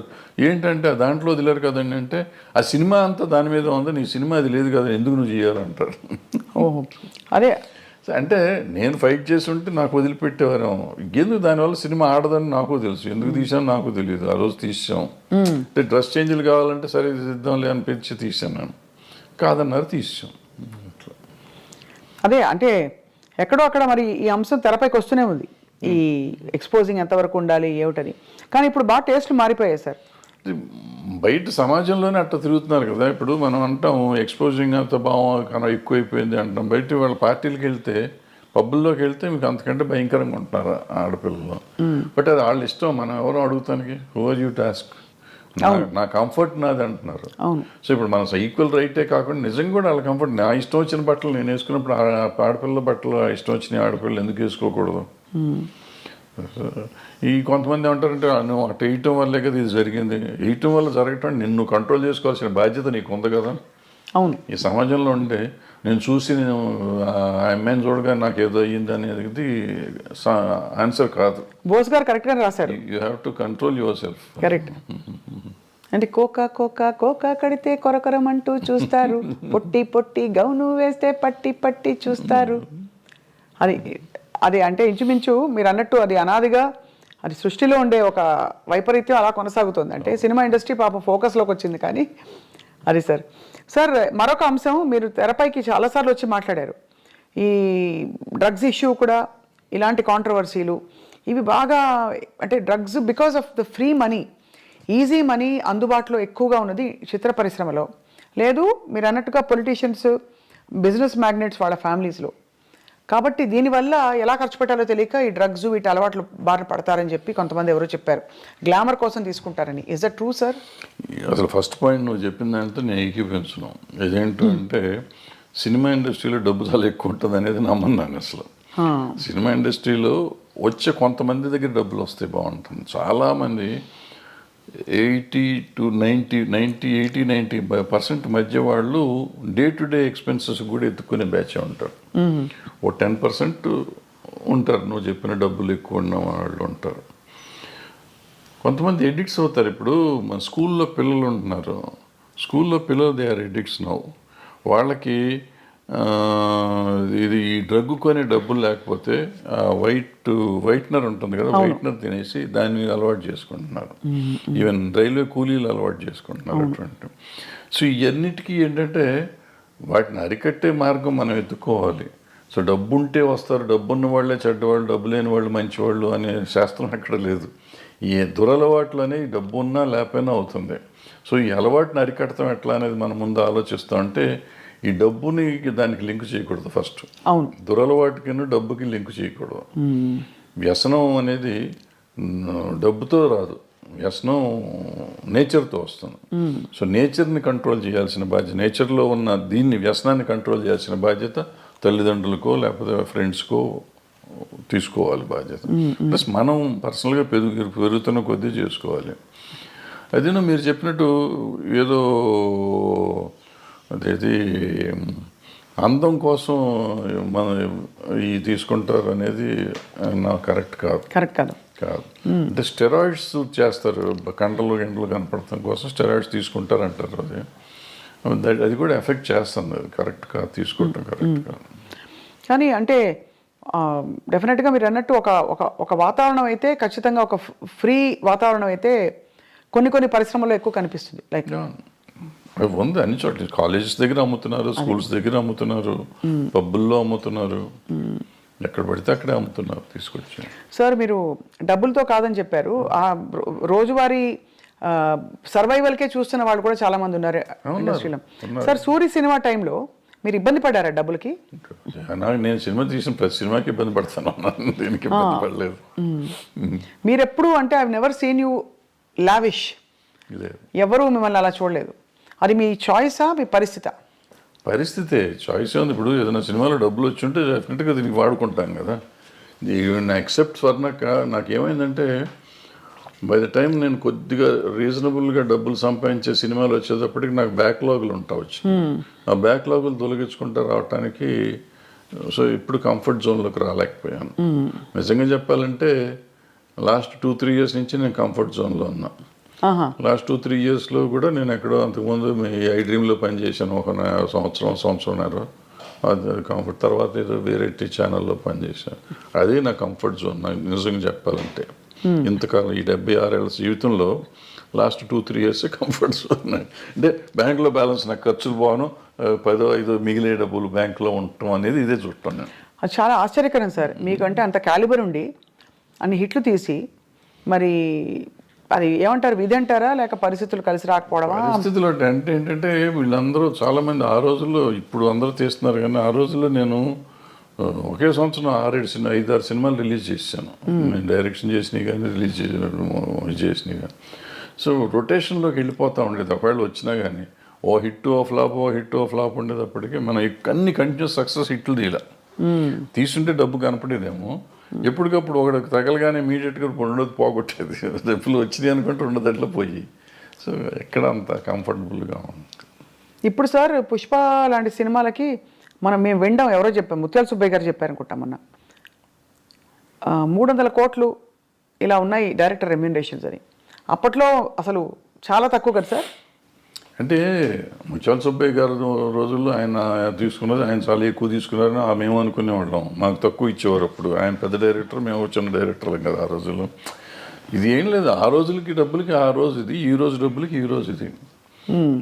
ఏంటంటే దాంట్లో వదిలేరు కదండి అంటే, ఆ సినిమా అంతా దాని మీద ఉంది, నీ సినిమా అది లేదు కదా, ఎందుకు నువ్వు చేయాలంటారు. ఓహో అదే అంటే నేను ఫైట్ చేసి ఉంటే నాకు వదిలిపెట్టేవారు. ఎందుకు దానివల్ల సినిమా ఆడదని నాకు తెలుసు, ఎందుకు తీసాను నాకు తెలియదు. ఆ రోజు తీసాం అంటే డ్రెస్ చేంజ్లు కావాలంటే సరే తీద్దాంలే అనిపించి తీసాను నేను, కాదన్నారు తీసాం. అదే అంటే ఎక్కడో అక్కడ మరి ఈ అంశం తెరపైకి వస్తూనే ఉంది, ఈ ఎక్స్పోజింగ్ ఎంతవరకు ఉండాలి ఏమిటని. కానీ ఇప్పుడు బాగా టేస్ట్లు మారిపోయాయి సార్. బయట సమాజంలోనే అట్లా తిరుగుతున్నారు కదా. ఇప్పుడు మనం అంటాం ఎక్స్పోజింగ్ అంత బాగా ఎక్కువైపోయింది అంటాం. బయట వాళ్ళ పార్టీలకు వెళ్తే, పబ్బుల్లోకి వెళ్తే మీకు అంతకంటే భయంకరంగా ఉంటున్నారు ఆడపిల్లలు. బట్ అది వాళ్ళ ఇష్టం, మనం ఎవరో అడుగుతానికి, హూ ఆర్ యూ టాస్క్, నా కంఫర్ట్ నాది అంటున్నారు. సో ఇప్పుడు మన ఈక్వల్ రైటే కాకుండా నిజంగా కూడా వాళ్ళ కంఫర్ట్, నా ఇష్టం వచ్చిన బట్టలు నేను వేసుకున్నప్పుడు ఆడపిల్లల బట్టలు ఇష్టం వచ్చిన ఆడపిల్లలు ఎందుకు వేసుకోకూడదు. ఈ కొంతమంది ఏమంటారంటే నువ్వు అటు వేయటం వల్లే కదా ఇది జరిగింది, వేయటం వల్ల జరగటం నిన్ను కంట్రోల్ చేసుకోవాల్సిన బాధ్యత నీకు ఉంది కదా. అవును, ఈ సమాజంలో ఉంటే నేను చూసి నేను ఆ అమ్మాయిని చూడగా నాకు ఏదో అయ్యింది అనేది ఆన్సర్ కాదు. బోస్ గారు కరెక్ట్గా రాశారు, you have to control your self. Correct. అంటే కోకా కడితే కొరకొరమంటూ చూస్తారు, పొట్టి గౌను వేస్తే పట్టి చూస్తారు. అది అంటే ఇంచుమించు మీరు అన్నట్టు అది అనాదిగా అది సృష్టిలో ఉండే ఒక వైపరీత్యం అలా కొనసాగుతుంది. అంటే సినిమా ఇండస్ట్రీ పాపం ఫోకస్లోకి వచ్చింది. కానీ అది సార్ మరొక అంశం, మీరు తెరపైకి చాలాసార్లు వచ్చి మాట్లాడారు, ఈ డ్రగ్స్ ఇష్యూ కూడా, ఇలాంటి కాంట్రవర్సీలు ఇవి బాగా, అంటే drugs because of the free money, easy money అందుబాటులో ఎక్కువగా ఉన్నది చిత్ర పరిశ్రమలో. లేదు మీరు అన్నట్టుగా పొలిటీషియన్స్, బిజినెస్ మ్యాగ్నెట్స్ వాళ్ళ ఫ్యామిలీస్లో. కాబట్టి దీనివల్ల ఎలా ఖర్చు పెట్టాలో తెలియక ఈ డ్రగ్స్ వీటి అలవాట్లు బారిన పడతారని చెప్పి కొంతమంది ఎవరో చెప్పారు, గ్లామర్ కోసం తీసుకుంటారని. Is that true sir? అసలు ఫస్ట్ పాయింట్ నువ్వు చెప్పిందంటే నేను ఏకీపించను. ఇదేంటంటే సినిమా ఇండస్ట్రీలో డబ్బు చాలా ఎక్కువ ఉంటుంది అనేది నమ్మన్నాను. అసలు సినిమా ఇండస్ట్రీలో వచ్చే కొంతమంది దగ్గర డబ్బులు వస్తే బాగుంటుంది. చాలామంది 80% మధ్య వాళ్ళు డే టు డే ఎక్స్పెన్సెస్ కూడా ఎత్తుకునే బ్యాచ్ ఉంటారు. ఓ 10% ఉంటారు నువ్వు చెప్పిన డబ్బులు ఎక్కువ ఉన్న వాళ్ళు ఉంటారు. కొంతమంది ఎడిక్ట్స్ అవుతారు. ఇప్పుడు మన స్కూల్లో పిల్లలు ఉంటున్నారు, స్కూల్లో పిల్లలు దే ఆర్ ఎడిక్ట్స్ నౌ. వాళ్ళకి ఇది ఈ డ్రగ్ కొనే డబ్బులు లేకపోతే వైట్నర్ ఉంటుంది కదా, వైట్నర్ తినేసి దాన్ని అలవాటు చేసుకుంటున్నారు. ఈవెన్ రైల్వే కూలీలు అలవాటు చేసుకుంటున్నారు అటువంటి. సో ఇవన్నిటికీ ఏంటంటే వాటిని అరికట్టే మార్గం మనం ఎత్తుకోవాలి. సో డబ్బు ఉంటే వస్తారు, డబ్బు ఉన్న వాళ్ళే చెడ్డవాళ్ళు, డబ్బు లేని వాళ్ళు మంచివాళ్ళు అనే శాస్త్రం అక్కడ లేదు. ఈ దురలవాట్లు అనేవి డబ్బు ఉన్నా లేకపోయినా అవుతుంది. సో ఈ అలవాటుని అరికడతాం ఎట్లా అనేది మనం ముందు ఆలోచిస్తాం. అంటే ఈ డబ్బుని దానికి లింక్ చేయకూడదు ఫస్ట్. అవును, దురలవాటుకి డబ్బుకి లింక్ చేయకూడదు. వ్యసనం అనేది డబ్బుతో రాదు, వ్యసనం నేచర్తో వస్తుంది. సో నేచర్ని కంట్రోల్ చేయాల్సిన బాధ్యత, నేచర్లో ఉన్న దీన్ని వ్యసనాన్ని కంట్రోల్ చేయాల్సిన బాధ్యత తల్లిదండ్రులకో లేకపోతే ఫ్రెండ్స్కో తీసుకోవాలి బాధ్యత. ప్లస్ మనం పర్సనల్గా పెరుగుతున్న కొద్దీ చేసుకోవాలి. అదేనో మీరు చెప్పినట్టు ఏదో అదేది అందం కోసం మన ఈ తీసుకుంటారు అనేది నాకు కరెక్ట్ కాదు. అంటే స్టెరాయిడ్స్ చేస్తారు, కండలు కనపడటం కోసం స్టెరాయిడ్స్ తీసుకుంటారు అంటారు. అది కూడా ఎఫెక్ట్ చేస్తుంది, అది కరెక్ట్ కాదు, తీసుకుంటాం కరెక్ట్ కాదు. కానీ అంటే డెఫినెట్గా మీరు అన్నట్టు ఒక వాతావరణం అయితే ఖచ్చితంగా ఒక ఫ్రీ వాతావరణం అయితే కొన్ని పరిశ్రమల్లో ఎక్కువ కనిపిస్తుంది. లైక్ ఉంది అన్ని చోట్ల, కాలేజెస్ దగ్గర అమ్ముతున్నారు, స్కూల్స్ దగ్గర అమ్ముతున్నారు, పబ్బుల్లో అమ్ముతున్నారు, ఎక్కడ పడితే అక్కడే అమ్ముతున్నారు తీసుకొచ్చి. సార్ మీరు డబ్బులతో కాదని చెప్పారు, ఆ రోజువారీ సర్వైవల్కే చూస్తున్న వాళ్ళు కూడా చాలా మంది ఉన్నారు ఇండస్ట్రీలో. సార్ సూరి సినిమా టైంలో మీరు ఇబ్బంది పడ్డారా డబ్బులకి? నేను సినిమా తీసిన ప్రతి సినిమాకి ఇబ్బంది పడతాను, దీనికి ఇబ్బంది పడలేదు. మీరు ఎప్పుడు అంటే I never seen you lavish, ఎవరు మిమ్మల్ని అలా చూడలేదు. అది మీ చాయిసా మీ పరిస్థితా? పరిస్థితే, చాయిస్ ఉంది. ఇప్పుడు ఏదైనా సినిమాలో డబ్బులు వచ్చి ఉంటే డెఫినెట్గా దీనికి వాడుకుంటాం కదా. ఎక్సెప్ట్ స్వర్ణక్క నాకేమైందంటే బై ద టైం నేను కొద్దిగా రీజనబుల్గా డబ్బులు సంపాదించే సినిమాలు వచ్చేటప్పటికి నాకు బ్యాక్లాగులు ఉంటావచ్చు. ఆ బ్యాక్లాగులు తొలగించుకుంటూ రావటానికి సో ఇప్పుడు కంఫర్ట్ జోన్లోకి రాలేకపోయాను. నిజంగా చెప్పాలంటే లాస్ట్ 2-3 years నుంచి నేను కంఫర్ట్ జోన్లో ఉన్నా. లాస్ట్ 2-3 yearsలో కూడా నేను ఎక్కడో అంతకుముందు ఐ డ్రీమ్లో పనిచేశాను ఒక సంవత్సరంన్నర. అది కంఫర్ట్. తర్వాత ఏదో వేరే ఛానల్లో పనిచేశాను. అదే నా కంఫర్ట్ జోన్ నాకు నిజంగా చెప్పాలంటే. ఇంతకాలం ఈ 76 ఏళ్ళ జీవితంలో లాస్ట్ 2-3 years కంఫర్ట్ జోన్. అంటే బ్యాంకులో బ్యాలెన్స్ నాకు ఖర్చులు పోను, 10-5 మిగిలే డబ్బులు బ్యాంకులో ఉండటం అనేది ఇదే చూడటం నేను. అది చాలా ఆశ్చర్యకరం సార్. మీకంటే అంత క్యాలిబర్ ఉండి అన్ని హిట్లు తీసి మరి అది ఏమంటారు, విధి అంటారా లేక పరిస్థితులు కలిసి రాకపోవడమా? పరిస్థితులు అంటే ఏంటంటే వీళ్ళందరూ చాలామంది ఆ రోజుల్లో, ఇప్పుడు అందరూ తీస్తున్నారు కానీ ఆ రోజుల్లో నేను ఒకే సంవత్సరం 5-6 సినిమాలు రిలీజ్ చేశాను. నేను డైరెక్షన్ చేసినవి కానీ రిలీజ్ చేసినవి కానీ. సో రొటేషన్లోకి వెళ్ళిపోతూ ఉండేది. ఒకవేళ వచ్చినా కానీ ఓ హిట్ ఓ ఫ్లాప్ ఉండేటప్పటికీ మనం అన్ని కంటిన్యూస్ సక్సెస్ హిట్లు తీయాల. తీసుంటే డబ్బు కనపడేదేమో, ఎప్పటికప్పుడు ఒకటి తగలగానే ఇమీడియట్గా ఉండదు, పోగొట్టేది. డబ్బులు వచ్చినాయి అనుకుంటే ఉండదు, అట్లా పోయి. సో ఎక్కడ అంత కంఫర్టబుల్గా ఉంది. ఇప్పుడు సార్ పుష్ప లాంటి సినిమాలకి మేము వినడం, ఎవరో చెప్పాం, ముత్యాల సుబ్బయ్య గారు చెప్పారనుకుంటాం మొన్న, 300 కోట్లు ఇలా ఉన్నాయి డైరెక్టర్ రెమ్యూనరేషన్స్ అని. అప్పట్లో అసలు చాలా తక్కువ కదా సార్. అంటే ముత్యాల సుబ్బయ్య గారు రోజుల్లో ఆయన తీసుకున్నది, ఆయన చాలా ఎక్కువ తీసుకున్నారని మేము అనుకునేవాళ్ళం. మాకు తక్కువ ఇచ్చేవారు అప్పుడు. ఆయన పెద్ద డైరెక్టర్, మేము చిన్న డైరెక్టర్లం కదా ఆ రోజుల్లో. ఇది ఏం లేదు, ఆ రోజులకి డబ్బులకి ఆ రోజు ఇది, ఈ రోజు డబ్బులకి ఈ రోజు ఇది.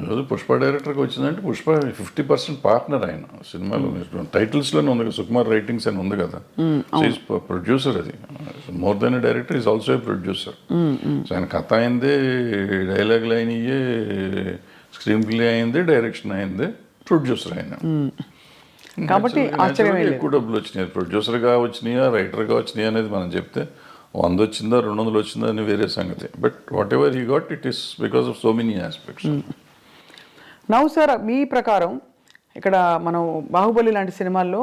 ఈరోజు పుష్ప డైరెక్టర్కి వచ్చిందంటే పుష్ప 50% పార్ట్నర్ ఆయన సినిమాలో. టైటిల్స్లోనే ఉంది కదా, సుకుమార్ రైటింగ్స్ అని ఉంది కదా. ప్రొడ్యూసర్, అది more than director is also a producer. So ఆయన కథ అయిందే, డైలాగులు అయినయే, స్క్రీన్ ప్లే అయిందే, డైరెక్షన్ అయిందే, ప్రొడ్యూసర్ అయిన. కాబట్టి ఎక్కువ డబ్బులు వచ్చినాయి. ప్రొడ్యూసర్గా వచ్చినాయా రైటర్గా వచ్చినాయా అనేది మనం చెప్తే 100 వచ్చిందా 200 వచ్చిందా అని వేరే సంగతి. But whatever he got, it is because of so many aspects. Now sir, మీ ప్రకారం ఇక్కడ మనం బాహుబలి లాంటి సినిమాల్లో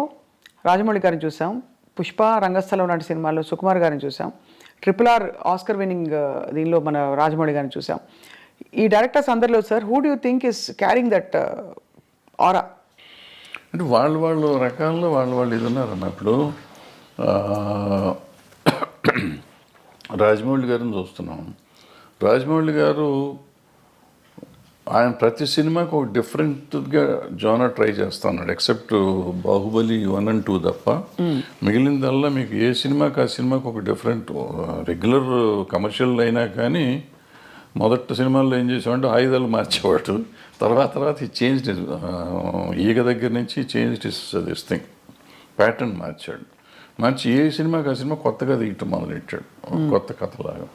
రాజమౌళి గారిని చూసాం, పుష్ప, రంగస్థలం లాంటి సినిమాల్లో సుకుమార్ గారిని చూసాం, RRR ఆస్కర్ విన్నింగ్ దీనిలో మన రాజమౌళి గారిని చూసాం. ఈ డైరెక్టర్స్ అందరిలో sir who do you think is carrying that ఆరా? అంటే వాళ్ళు రకాల్లో వాళ్ళు ఇది ఉన్నారన్న. ఇప్పుడు రాజమౌళి గారిని చూస్తున్నాం. రాజమౌళి గారు ఆయన ప్రతి సినిమాకి ఒక డిఫరెంట్గా జోనర్ ట్రై చేస్తా ఉన్నాడు. ఎక్సెప్ట్ బాహుబలి 1 and 2 తప్ప మిగిలిందల్లా మీకు ఏ సినిమాకి ఆ సినిమాకి ఒక డిఫరెంట్. రెగ్యులర్ కమర్షియల్ అయినా కానీ మొదటి సినిమాల్లో ఏం చేసామంటే ఆయుధాలు మార్చేవాడు. తర్వాత ఈ చేంజ్ ఈగ దగ్గర నుంచి చేంజ్ దిస్ థింగ్ ప్యాటర్న్ మార్చి ఏ సినిమాకి ఆ సినిమా కొత్తగా తీయటం మొదలెట్టాడు. కొత్త కథలాగా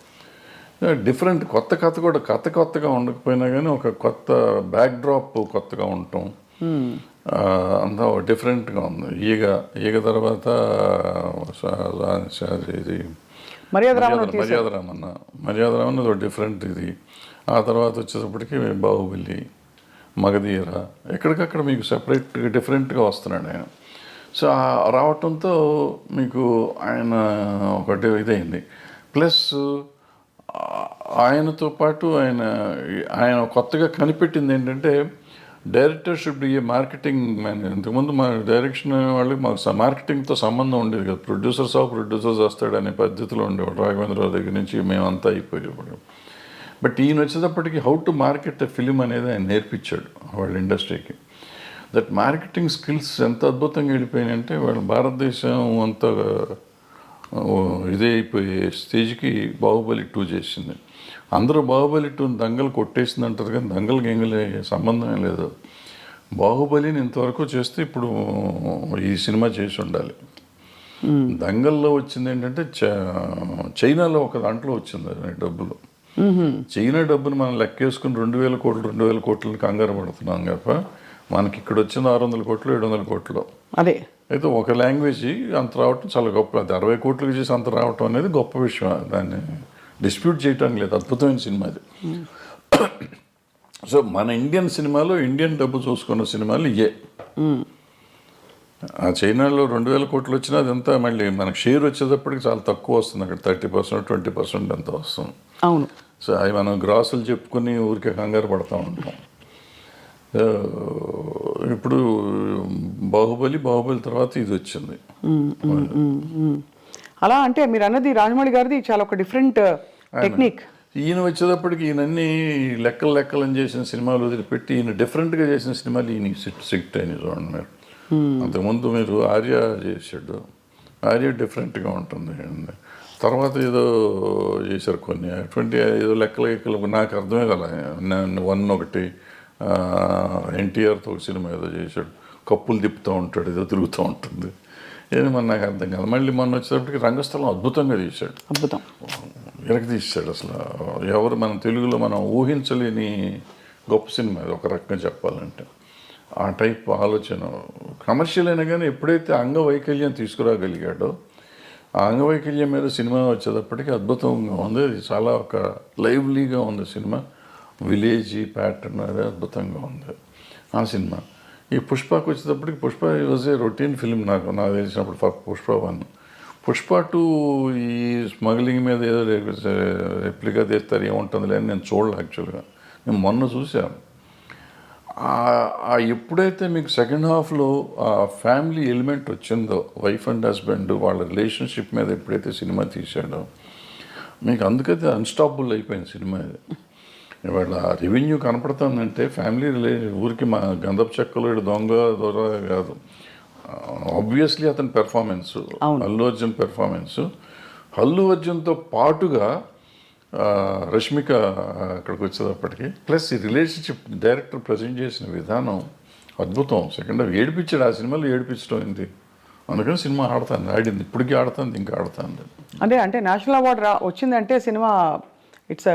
డిఫరెంట్ కొత్త కథ కూడా కొత్తగా ఉండకపోయినా కానీ ఒక కొత్త బ్యాక్డ్రాప్ కొత్తగా ఉండటం అంతా డిఫరెంట్గా ఉంది. ఈగ తర్వాత ఇది మర్యాద రామన్న ఒక డిఫరెంట్ ఇది. ఆ తర్వాత వచ్చేటప్పటికి బాహుబలి, మగధీర, ఎక్కడికక్కడ మీకు సెపరేట్గా డిఫరెంట్గా వస్తున్నాడు ఆయన. సో రావటంతో మీకు ఆయన ఒకటి ఇదైంది. ప్లస్ ఆయనతో పాటు ఆయన కొత్తగా కనిపెట్టింది ఏంటంటే director should be A marketing man. ఇంతకుముందు మా డైరెక్షన్ వాళ్ళకి మాకు మార్కెటింగ్తో సంబంధం ఉండేది కదా. ప్రొడ్యూసర్స్ వస్తాడనే పద్ధతిలో ఉండేవాడు. రాఘవేంద్రరావు దగ్గర నుంచి మేమంతా అయిపోయేవాడు. బట్ ఈయన వచ్చేటప్పటికి how to market a film అనేది ఆయన నేర్పించాడు వాళ్ళ ఇండస్ట్రీకి. దట్ మార్కెటింగ్ స్కిల్స్ ఎంత అద్భుతంగా వెళ్ళిపోయినాయంటే వాళ్ళ భారతదేశం అంత ఇదే అయిపోయే స్టేజ్కి బాహుబలి 2 చేసింది. అందరూ బాహుబలి 2 దంగలు కొట్టేసింది అంటారు కానీ దంగలే సంబంధమే లేదు. బాహుబలిని ఇంతవరకు చేస్తే ఇప్పుడు ఈ సినిమా చేసి ఉండాలి. దంగల్లో వచ్చింది ఏంటంటే చైనాలో ఒక దాంట్లో వచ్చింది డబ్బులు. చైనా డబ్బులు మనం లెక్కేసుకుని 2,000 కోట్లని కంగారు పడుతున్నాం తప్ప మనకి ఇక్కడ వచ్చింది 600 కోట్లు 700 కోట్లు. అదే అయితే ఒక లాంగ్వేజ్ అంత రావటం చాలా గొప్ప. అది 60 కోట్లకి చేసి అంత రావటం అనేది గొప్ప విషయం. దాన్ని డిస్ప్యూట్ చేయడానికి లేదు. అద్భుతమైన సినిమా అది. సో మన ఇండియన్ సినిమాలో ఇండియన్ డబ్బు చూసుకున్న సినిమాలు ఇయే. ఆ చైనాలో 2,000 కోట్లు వచ్చినా అదంతా మళ్ళీ మనకు షేర్ వచ్చేటప్పటికి చాలా తక్కువ వస్తుంది. అక్కడ 30% 20% అంత వస్తుంది. అవును. సో అవి మనం గ్రాసులు చెప్పుకొని ఊరికే కంగారు పడుతూ ఉంటాం. ఇప్పుడు బాహుబలి తర్వాత ఇది వచ్చింది. అలా అంటే మీరు అన్నది రాజమౌళి గారిది చాలా ఒక డిఫరెంట్ టెక్నిక్. ఈయన వచ్చేటప్పటికి ఈయనన్నీ లెక్కలని చేసిన సినిమాలు వదిలిపెట్టి ఈయన డిఫరెంట్గా చేసిన సినిమాలు ఈయన సిక్ట్ అయినాయి. చూడండి మీరు అంతకుముందు మీరు ఆర్య చేశాడు. ఆర్య డిఫరెంట్గా ఉంటుంది. తర్వాత ఏదో చేశారు కొన్ని అటువంటి ఏదో లెక్కలు నాకు అర్థమే కదా. 1 ఒకటి ఎన్టీఆర్తో ఒక సినిమా ఏదో చేశాడు. కప్పులు తిప్పుతూ ఉంటాడు, ఏదో తిరుగుతూ ఉంటుంది. ఏది మన నాకు అర్థం కాదు. మళ్ళీ మొన్న వచ్చేటప్పటికి రంగస్థలం అద్భుతంగా తీశాడు. అద్భుతం తీశాడు. అసలు ఎవరు మన తెలుగులో మనం ఊహించలేని గొప్ప సినిమా అది ఒక రకంగా చెప్పాలంటే. ఆ టైప్ ఆలోచన కమర్షియల్ అయినా కానీ ఎప్పుడైతే అంగవైకల్యం తీసుకురాగలిగాడో ఆ అంగవైకల్యం మీద సినిమా వచ్చేటప్పటికి అద్భుతంగా ఉంది. అది చాలా ఒక లైవ్లీగా ఉంది సినిమా. విలేజీ ప్యాటర్న్ అది అద్భుతంగా ఉంది ఆ సినిమా. ఈ పుష్పకు వచ్చేటప్పటికి Pushpa was a routine film నాకు తెలిసినప్పుడు. పుష్ప 1, పుష్ప 2 ఈ స్మగ్లింగ్ మీద ఏదో రెప్లికా తీస్తారు ఏముంటుంది లేని నేను చూడలే. యాక్చువల్గా నేను మొన్న చూసాను. ఎప్పుడైతే మీకు సెకండ్ హాఫ్లో ఆ ఫ్యామిలీ ఎలిమెంట్ వచ్చిందో వైఫ్ అండ్ హస్బెండ్ వాళ్ళ రిలేషన్షిప్ మీద ఎప్పుడైతే సినిమా తీశాడో మీకు అందుకైతే అన్స్టాపబుల్ అయిపోయింది సినిమా. ఇది ఇవాళ రెవెన్యూ కనపడుతుందంటే ఫ్యామిలీ ఊరికి మా గంధపు చెక్కలు దొంగ కాదు. ఆబ్వియస్లీ అతని పెర్ఫార్మెన్స్, అల్లు అర్జున్ పెర్ఫార్మెన్స్, అల్లు అర్జున్తో పాటుగా రష్మిక అక్కడికి వచ్చేటప్పటికి ప్లస్ ఈ రిలేషన్షిప్ డైరెక్టర్ ప్రజెంట్ చేసిన విధానం అద్భుతం. సెకండ్ హాఫ్ ఏడిపించాడు. ఆ సినిమాలో ఏడిపించడం ఏంటి, అందుకని సినిమా ఆడింది, ఇప్పటికీ ఆడుతుంది, ఇంకా ఆడుతుంది. అంటే నేషనల్ అవార్డు వచ్చిందంటే సినిమా ఇట్స్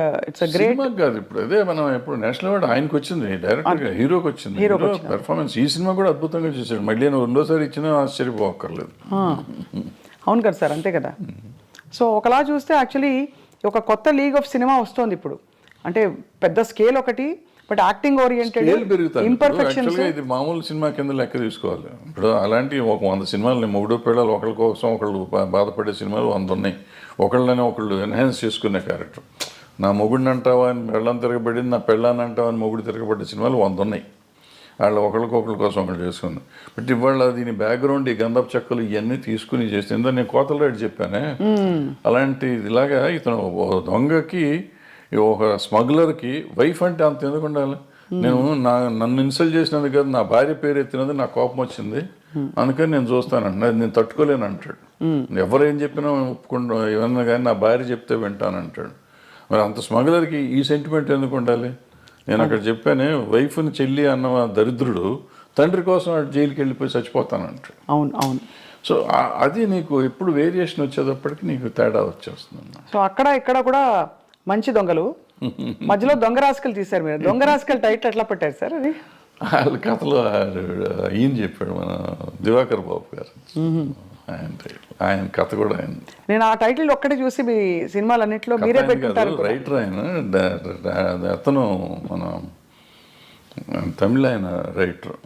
గ్రేట్ కాదు. ఇప్పుడు అదే మనం ఎప్పుడు నేషనల్ అవార్డు ఆయనకు వచ్చింది, డైరెక్టర్గా హీరోకి వచ్చింది. హీరో పెర్ఫార్మెన్స్ ఈ సినిమా కూడా అద్భుతంగా చేశాడు. మళ్ళీ నేను 2వ సారి ఇచ్చినా ఆశ్చర్యపోక్కర్లేదు. అవును కదా సార్, అంతే కదా. సో ఒకలా చూస్తే యాక్చువల్లీ ఒక కొత్త లీగ్ ఆఫ్ సినిమా వస్తుంది ఇప్పుడు. అంటే పెద్ద స్కేల్ ఒకటి, బట్ యాక్టింగ్ ఓరియంటెడ్ స్కేల్ పెరుగుతాను ఇంపర్ఫెక్షన్స్ యాక్చువల్గా ఇది మామూలు సినిమా కింద లెక్క తీసుకోవాలి. ఇప్పుడు అలాంటి ఒక 100 సినిమాలు మొగుడు పిల్లలు ఒకరి కోసం ఒకళ్ళు బాధపడే సినిమాలు 100 ఉన్నాయి. ఒకళ్ళని ఒకళ్ళు ఎన్హాన్స్ చేసుకునే క్యారెక్టర్. నా మొగుడిని అంటావా అని పెళ్ళం తిరగబడింది, నా పెళ్ళాన్ని అంటావా అని మొగుడు తిరగబడ్డ సినిమాలు 100 ఉన్నాయి. వాళ్ళు ఒకళ్ళ కోసం ఒకళ్ళు చేసుకుంది. బట్ ఇవాళ దీని బ్యాక్గ్రౌండ్ ఈ గంధపు చెక్కలు ఇవన్నీ తీసుకుని చేస్తే ఎందుకంటే నేను కోతల రేటు చెప్పానే అలాంటి ఇలాగా ఇతను దొంగకి ఒక స్మగ్లర్కి వైఫ్ అంటే అంత ఎందుకు ఉండాలి? నేను నన్ను ఇన్సల్ట్ చేసినందుకు కదా నా భార్య పేరు ఎత్తినది నాకు కోపం వచ్చింది, అందుకని నేను చూస్తానంట, నేను తట్టుకోలేను అంటాడు. ఎవరేం చెప్పినా ఒప్పుకుంటా ఏమన్నా కానీ నా భార్య చెప్తే వింటానంటాడు. మరి అంత స్మగ్లర్కి ఈ సెంటిమెంట్ ఎందుకు ఉండాలి? నేను అక్కడ చెప్పానే వైఫ్ని చెల్లి అన్న దరిద్రుడు తండ్రి కోసం జైలుకి వెళ్ళిపోయి చచ్చిపోతానంటాడు. అవును అవును. సో అది నీకు ఎప్పుడు వేరియేషన్ వచ్చేటప్పటికి నీకు తేడా వచ్చేస్తుంది. సో అక్కడ ఇక్కడ కూడా మంచి దొంగలు మధ్యలో దొంగ రాసుకలు తీశారు మీరు. దొంగ రాసుకలు టైటిల్ ఎట్లా పెట్టారు సార్ అది? వాళ్ళ కథలో ఈయన చెప్పాడు మన దివాకర్ బాబు గారు, ఆయన కథ కూడా ఆయన. నేను ఆ టైటిల్ ఒక్కటే చూసి మీ సినిమాలన్నింటిలో మీరే పెట్టుకుంటారు. రైటర్ ఆయన, అతను మన తమిళ ఆయన రైటర్.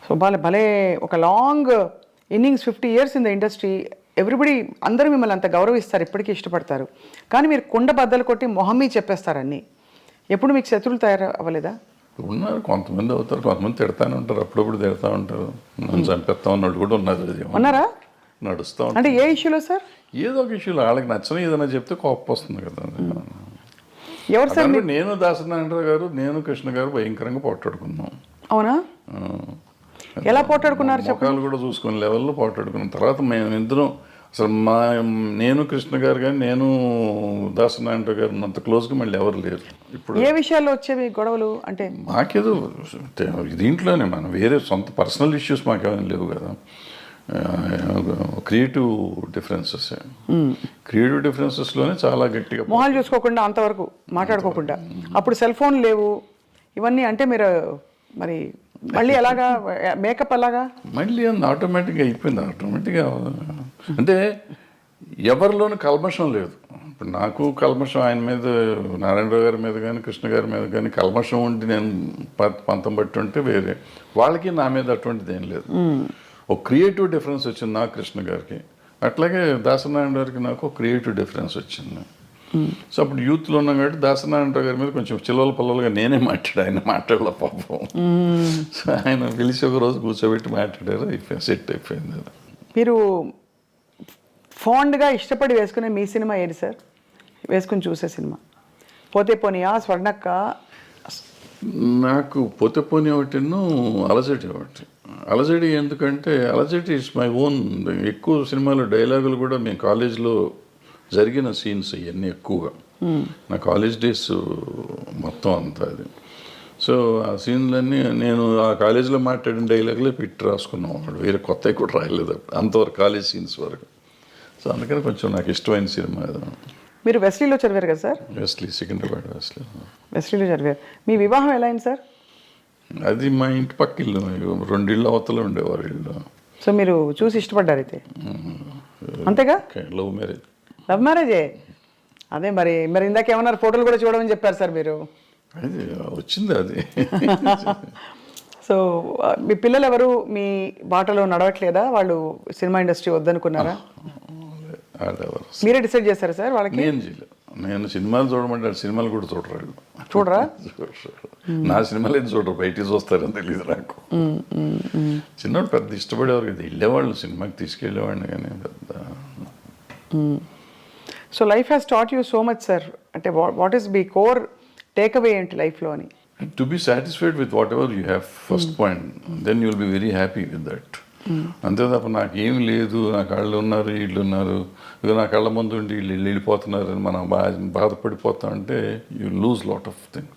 సో భలే ఒక long innings 50 years in the industry. Everybody అందరూ మిమ్మల్ని అంత గౌరవిస్తారు, ఇప్పటికీ ఇష్టపడతారు. కానీ మీరు కుండ బద్దలు కొట్టి మొహమ్మీ చెప్పేస్తారు అన్నీ. ఎప్పుడు మీకు శత్రువులు తయారు అవ్వలేదా? ఉన్నారు, కొంతమంది అవుతారు, కొంతమంది తిడతానే ఉంటారు, అప్పుడప్పుడు తిడతా ఉంటారు, నన్ను చంపేస్తా ఉన్నట్టు కూడా ఉన్నారు. ఉన్నారా? నడుస్తూ ఉంటారు. అంటే ఏ ఇష్యూలో సార్? ఏదో ఒక ఇష్యూలో వాళ్ళకి నచ్చని ఏదైనా చెప్తే కోపం వస్తుంది కదా. ఎవరు సార్? నేను దాసనారాయణరావు గారు, నేను కృష్ణ గారు భయంకరంగా పోట్లాడుకున్నాం. అవునా? ఎలా పోటాడుకున్నారు? ముఖాలు కూడా చూసుకునే లెవెల్లో పోటాడుకున్నాం. తర్వాత మేము ఇద్దరం అసలు నేను కృష్ణ గారు కానీ నేను దాసనారాయణరావు గారు అంత క్లోజ్గా మళ్ళీ ఎవరు లేరు. ఇప్పుడు ఏ విషయాల్లో వచ్చేవి గొడవలు? అంటే మాకేదో దీంట్లోనే మనం వేరే సొంత పర్సనల్ ఇష్యూస్ మాకేమైనా లేవు కదా. క్రియేటివ్ డిఫరెన్సెస్లోనే చాలా గట్టిగా మొహాలు చూసుకోకుండా అంతవరకు మాట్లాడుకోకుండా. అప్పుడు సెల్ ఫోన్ లేవు ఇవన్నీ. అంటే మీరు మరి మళ్ళీ ఎలాగా మేకప్ అలాగా మళ్ళీ ఆటోమేటిక్గా అయిపోయింది. ఆటోమేటిక్గా అంటే ఎవరిలోనూ కల్మషం లేదు. ఇప్పుడు నాకు కల్మషం ఆయన మీద, నారాయణరావు గారి మీద కానీ కృష్ణ గారి మీద కానీ కల్మషం ఉండి నేను పంతం బట్టి ఉంటే వేరే, వాళ్ళకి నా మీద అటువంటిది ఏం లేదు. ఒక క్రియేటివ్ డిఫరెన్స్ వచ్చింది నాకు కృష్ణ గారికి, అట్లాగే దాసనారాయణ గారికి నాకు క్రియేటివ్ డిఫరెన్స్ వచ్చింది. సో అప్పుడు యూత్లో ఉన్నాం కాబట్టి దాసనారాయణరావు గారి మీద కొంచెం చిల్లల పల్లలుగా నేనే ఆయన మాట్లాడలే పాపం. సో ఆయన పిలిచి ఒక రోజు కూర్చోబెట్టి మాట్లాడారు, సెట్ అయిపోయింది. మీరు ఫాండ్గా ఇష్టపడి వేసుకునే మీ సినిమా ఏది సార్? వేసుకుని చూసే సినిమా పోతే పోనీయా, స్వర్ణక్క? నాకు పోతే పోనీ ఒకటిను, అలజడి ఒకటి. అలజడి ఎందుకంటే అలజడి ఇట్స్ మై ఓన్. ఎక్కువ సినిమాలు డైలాగులు కూడా మేము కాలేజ్లో జరిగిన సీన్స్ ఇవన్నీ ఎక్కువగా నా కాలేజ్ డేస్ మొత్తం అంతా అది. సో ఆ సీన్లన్నీ నేను ఆ కాలేజీలో మాట్లాడిన డైలాగులే పెట్టి రాసుకున్నాం. వేరే కొత్తవి కూడా రాయలేదు అంతవరకు, కాలేజ్ సీన్స్ వరకు. సో అందుకని కొంచెం నాకు ఇష్టమైన సినిమా అది. మీరు వెస్లీలో చదివారు కదా సార్? వెస్లీ, సికింద్రాబాద్ వెస్లీలో చదివారు. మీ వివాహం ఎలా అయింది సార్? అది మా ఇంటి పక్క ఇల్లు, 2 ఇళ్ళు అవతల ఉండేవారు ఇల్లు. సో మీరు చూసి ఇష్టపడ్డారు అయితే, అంతేగా? Love marriage. లవ్ మ్యారేజే. అదే మరి ఇందాక ఏమన్నారు, ఫోటోలు కూడా చూడమని చెప్పారు సార్ మీరు. అది వచ్చింది అది. సో మీ పిల్లలు ఎవరు మీ బాటలో నడవట్లేదా? వాళ్ళు సినిమా ఇండస్ట్రీ వద్దనుకున్నారా? మీరే డిసైడ్ చేశారా సార్ వాళ్ళకి? నేను సినిమాలు చూడమంటే సినిమాలు కూడా చూడరు. చూడరా? నా సినిమాలు ఏం చూడరు, బయటికి చూస్తారని తెలియదు నాకు. చిన్నప్పుడు పెద్ద ఇష్టపడేవారు కదా, వెళ్ళేవాళ్ళు సినిమాకి తీసుకెళ్ళేవాడిని కానీ పెద్ద. So life has taught you so much sir. అంటే వాట్ ఈస్ మీ కోర్ టేక్ అవే ఏంటి లైఫ్లో అని? To be satisfied with whatever you have, first point. Then you will be very happy with that. అంతే తప్ప నాకేం లేదు, నా కళ్ళు ఉన్నారు వీళ్ళు ఉన్నారు, ఇక నా కళ్ళ ముందు ఉండి వీళ్ళు వెళ్ళిపోతున్నారు అని మనం బాధపడిపోతా అంటే you lose lot of things.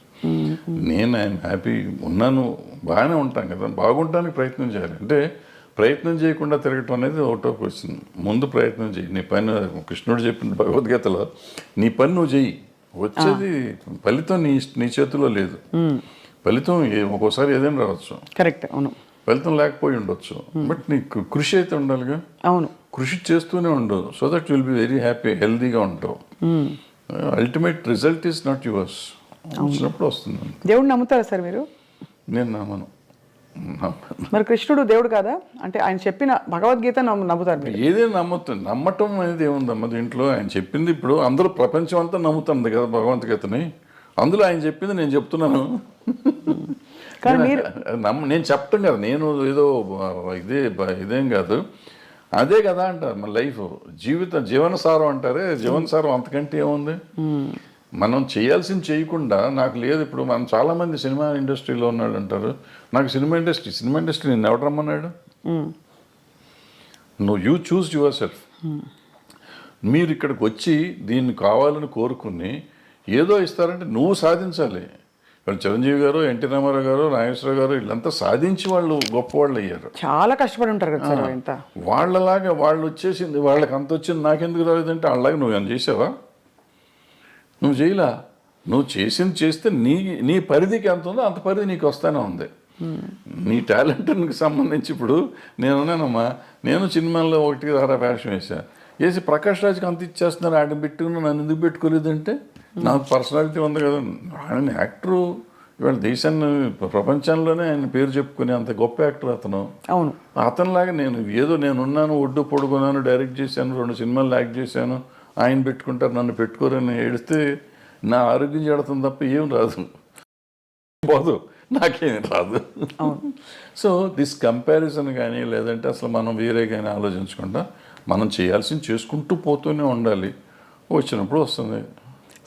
నేను ఐఎమ్ హ్యాపీ ఉన్నాను, బాగానే ఉంటాను కదా. బాగుంటానికి ప్రయత్నం చేయాలి. అంటే ప్రయత్నం చేయకుండా తిరగటం అనేది ఒకటోకి వచ్చింది. ముందు ప్రయత్నం చేయి, నీ పని. కృష్ణుడు చెప్పిన భగవద్గీతలో నీ పని నువ్వు చెయ్యి, వచ్చేది ఫలితం నీ చేతిలో లేదు. ఫలితం ఒక్కోసారి ఏదైనా రావచ్చు, కరెక్ట్, అవును. ఫలితం లేకపోయి ఉండొచ్చు, బట్ నీకు కృషి అయితే ఉండాలిగా. అవును, కృషి చేస్తూనే ఉండు, so that will be very happy, హెల్దీగా ఉంటావు. Ultimate result is not yours, వచ్చినప్పుడు వస్తుంది. దేవుడిని నమ్ముతారా సార్ మీరు? నేను నమ్మను. మరి కృష్ణుడు దేవుడు కాదా? అంటే ఆయన చెప్పిన భగవద్గీత నమ్ముతారు మీరు? ఏదైనా నమ్మటం అనేది ఏముందమ్మా దీంట్లో? ఆయన చెప్పింది ఇప్పుడు అందరూ ప్రపంచం అంతా నమ్ముతుంది కదా భగవద్గీతని. అందులో ఆయన చెప్పింది నేను చెప్తున్నాను. కానీ మీరు నేను చెప్పటం కదా, నేను ఏదో ఇదేం కాదు, అదే కదా అంటారు మన లైఫ్, జీవనసారం అంటారే. జీవనసారం అంతకంటే ఏముంది? మనం చేయాల్సింది చేయకుండా నాకు లేదు. ఇప్పుడు మనం చాలామంది సినిమా ఇండస్ట్రీలో ఉన్నాడు అంటారు, నాకు సినిమా ఇండస్ట్రీ నేను ఎవడు రమ్మన్నాడు? నువ్వు యూ చూస్ యువర్ సెల్ఫ్. మీరు ఇక్కడికి వచ్చి దీన్ని కావాలని కోరుకుని ఏదో ఇస్తారంటే నువ్వు సాధించాలి. ఇప్పుడు చిరంజీవి గారు, ఎన్టీ రామారావు గారు, నాగేశ్వరరావు గారు వీళ్ళంతా సాధించి వాళ్ళు గొప్పవాళ్ళు అయ్యారు. చాలా కష్టపడి ఉంటారు కదా సార్. ఎంత వాళ్ళలాగా వాళ్ళు వచ్చేసింది, వాళ్ళకి అంత వచ్చింది నాకెందుకు రాలేదంటే వాళ్ళలాగా నువ్వు ఏమైనా చేసావా? నువ్వు చేయలా. నువ్వు చేస్తే నీ పరిధికి ఎంత ఉందో అంత పరిధి నీకు వస్తానే ఉంది. నీ టాలెంట్కి సంబంధించి ఇప్పుడు నేనున్నానమ్మా, నేను సినిమాల్లో 1 వేషం వేసి ప్రకాష్ రాజ్కి అంత ఇచ్చేస్తున్నారు, ఆడ పెట్టుకుని నన్ను ఎందుకు పెట్టుకోలేదంటే నాకు పర్సనాలిటీ ఉంది కదా. ఆయన యాక్టరు, ఇవాళ దేశాన్ని ప్రపంచంలోనే ఆయన పేరు చెప్పుకునే అంత గొప్ప యాక్టర్ అతను. అవును. అతనిలాగా నేనున్నాను, ఒడ్డు పొడుగున్నాను, డైరెక్ట్ చేశాను, 2 సినిమాలు యాక్ట్ చేశాను, ఆయన పెట్టుకుంటారు నన్ను పెట్టుకోరని ఏడిస్తే నా ఆరోగ్యం చెడుతుంది తప్ప ఏం రాదు, పోదు, నాకేం రాదు. సో దిస్ కంపారిజన్ కానీ లేదంటే అసలు మనం వేరే కానీ ఆలోచించకుండా మనం చేయాల్సింది చేసుకుంటూ పోతూనే ఉండాలి. వచ్చినప్పుడు వస్తుంది.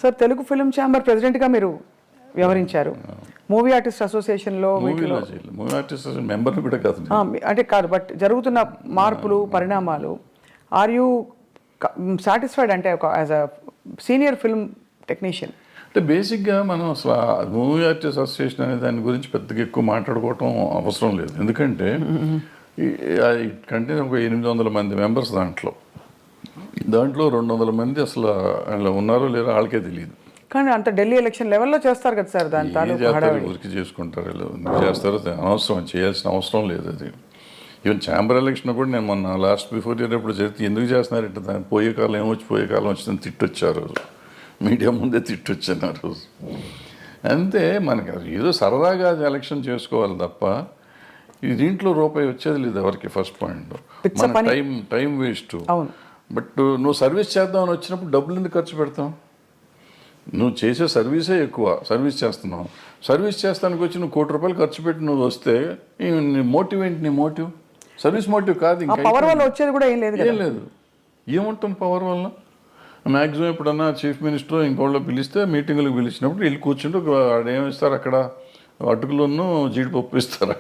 సార్ తెలుగు ఫిలిం ఛాంబర్ ప్రెసిడెంట్గా మీరు వ్యవహరించారు. మూవీ ఆర్టిస్ట్ అసోసియేషన్లో మూవీ ఆర్టిస్ట్ మెంబర్ కూడా కాదు, అంటే కాదు, బట్ జరుగుతున్న మార్పులు పరిణామాలు, ఆర్ యూ సాటిస్ఫైడ్ అంటే ఒక as a senior film technician? అంటే బేసిక్గా మనం అసలు మూవీ ఆర్టిస్ట్ అసోసియేషన్ అనే దాని గురించి పెద్దగా ఎక్కువ మాట్లాడుకోవటం అవసరం లేదు. ఎందుకంటే కంటే ఒక 800 మంది మెంబర్స్ దాంట్లో 200 మంది అసలు అలా ఉన్నారో లేరో వాళ్ళకే తెలియదు. కానీ అంత ఢిల్లీ ఎలక్షన్ లెవెల్లో చేస్తారు కదా సార్, దాని ఊరికి చేసుకుంటారు, చేస్తారో అనవసరం, చేయాల్సిన అవసరం లేదు. అది ఈవెన్ ఛాంబర్ ఎలక్షన్ కూడా నేను మొన్న బిఫోర్ ఇయర్ ఎప్పుడు జరిగితే ఎందుకు చేస్తున్నారంటే దాన్ని పోయే కాలం వచ్చిందని తిట్టొచ్చారు, మీడియా ముందే తిట్టొచ్చాను ఆ రోజు. అంతే, మనకి ఏదో సరదాగా ఎలక్షన్ చేసుకోవాలి తప్ప దీంట్లో రూపాయి వచ్చేది లేదు ఎవరికి. ఫస్ట్ పాయింట్, మన టైం వేస్ట్. బట్ నువ్వు సర్వీస్ చేద్దామని వచ్చినప్పుడు డబ్బులు ఎందుకు ఖర్చు పెడతాం? నువ్వు చేసే సర్వీసే ఎక్కువ, సర్వీస్ చేస్తున్నావు. సర్వీస్ చేస్తానికి వచ్చి నువ్వు ₹1 ఖర్చు పెట్టి నువ్వు వస్తే నీ మోటివ్ ఏంటి? నీ మోటివ్ సర్వీస్ మోటివ్ కాదు. ఇంకా పవర్ వల్ల వచ్చేది కూడా ఏం లేదు. ఏముంటుంది పవర్ వల్ల? మ్యాక్సిమం ఎప్పుడన్నా చీఫ్ మినిస్టర్ ఇంకోళ్ళు పిలిస్తే మీటింగ్లకు పిలిచినప్పుడు వెళ్ళి కూర్చుంటే ఏమిస్తారు అక్కడ, అటుకులను జీడిపప్పు ఇస్తారు,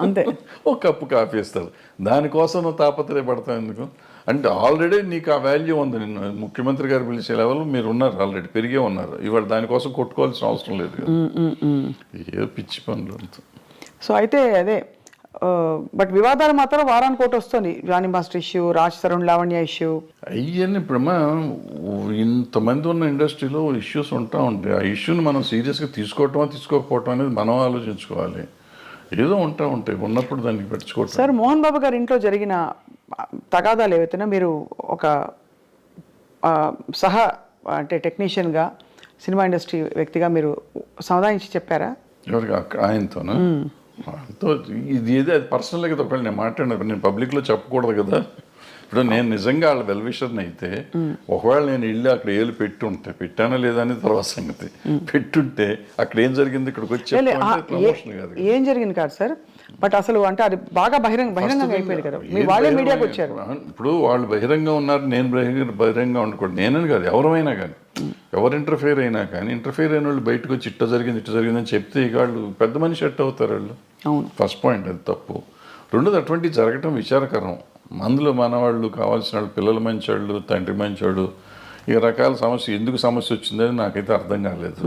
అంతే, ఒక కప్పు కాఫీ ఇస్తారు. దానికోసం నువ్వు తాపత్రయపడతావు ఎందుకు? అంటే ఆల్రెడీ నీకు ఆ వాల్యూ ఉంది. నిన్ను ముఖ్యమంత్రి గారు పిలిచే లెవెల్ మీరు ఉన్నారు, ఆల్రెడీ పెరిగే ఉన్నారు. ఇవాళ దానికోసం కొట్టుకోవాల్సిన అవసరం లేదు కదా. ఏ పిచ్చి పనులు అంత. సో అయితే అదే, బట్ వివాదాలు మాత్రం వారానికి ఒకటి వస్తుంది. Jani master issue, Raj Tarun Lavanya issue, అవన్నీ ఇప్పుడమ్మా ఇంతమంది ఉన్న ఇండస్ట్రీలో ఇష్యూస్ ఉంటాయి. ఆ ఇష్యూని మనం సీరియస్గా తీసుకోకపోవటం అనేది మనం ఆలోచించుకోవాలి. ఏదో ఉంటాయి, ఉన్నప్పుడు దానికి పెట్టుకోవటం. సార్ మోహన్ బాబు గారి ఇంట్లో జరిగిన తగాదాలు ఏవైతే మీరు ఒక అంటే టెక్నీషియన్గా, సినిమా ఇండస్ట్రీ వ్యక్తిగా మీరు సమాధానించి చెప్పారా? ఎవరికి? ఆయనతోనా? ఇది ఏదో అది పర్సనల్ కదా. ఒకవేళ నేను మాట్లాడినప్పుడు నేను పబ్లిక్లో చెప్పకూడదు కదా. ఇప్పుడు నేను నిజంగా వాళ్ళ వెల్విషర్ని అయితే ఒకవేళ నేను వెళ్ళి అక్కడ ఏళ్ళు పెట్టుంటే, పెట్టానా లేదా అనేది తర్వాత సంగతి, పెట్టుంటే అక్కడ ఏం జరిగింది ఇక్కడికి వచ్చి ప్రమోషన్ కాదు, ఏం జరిగింది కాదు సార్. బట్ అసలు అంటే అది బాగా బహిరంగంగా అయిపోయింది కదా, మీ వాళ్ళే మీడియాకి వచ్చారు. ఇప్పుడు వాళ్ళు బహిరంగంగా ఉన్నారు, నేను బహిరంగంగా ఉండకూడదు. నేనని కాదు, ఎవరైనా కానీ, ఎవరు ఇంటర్ఫియర్ అయినా కానీ, ఇంటర్ఫియర్ అయిన వాళ్ళు బయటకు వచ్చి ఇట్ట జరిగిందని చెప్తే ఇక వాళ్ళు పెద్ద మనిషి ఎట్ అవుతారు వాళ్ళు. ఫస్ట్ పాయింట్ అది తప్పు. రెండోది అటువంటివి జరగటం విచారకరం. అందులో మనవాళ్ళు కావాల్సిన వాళ్ళు, పిల్లలు మంచివాళ్ళు, తండ్రి మంచివాడు, ఈ రకాల ఎందుకు సమస్య వచ్చిందని నాకైతే అర్థం కాలేదు.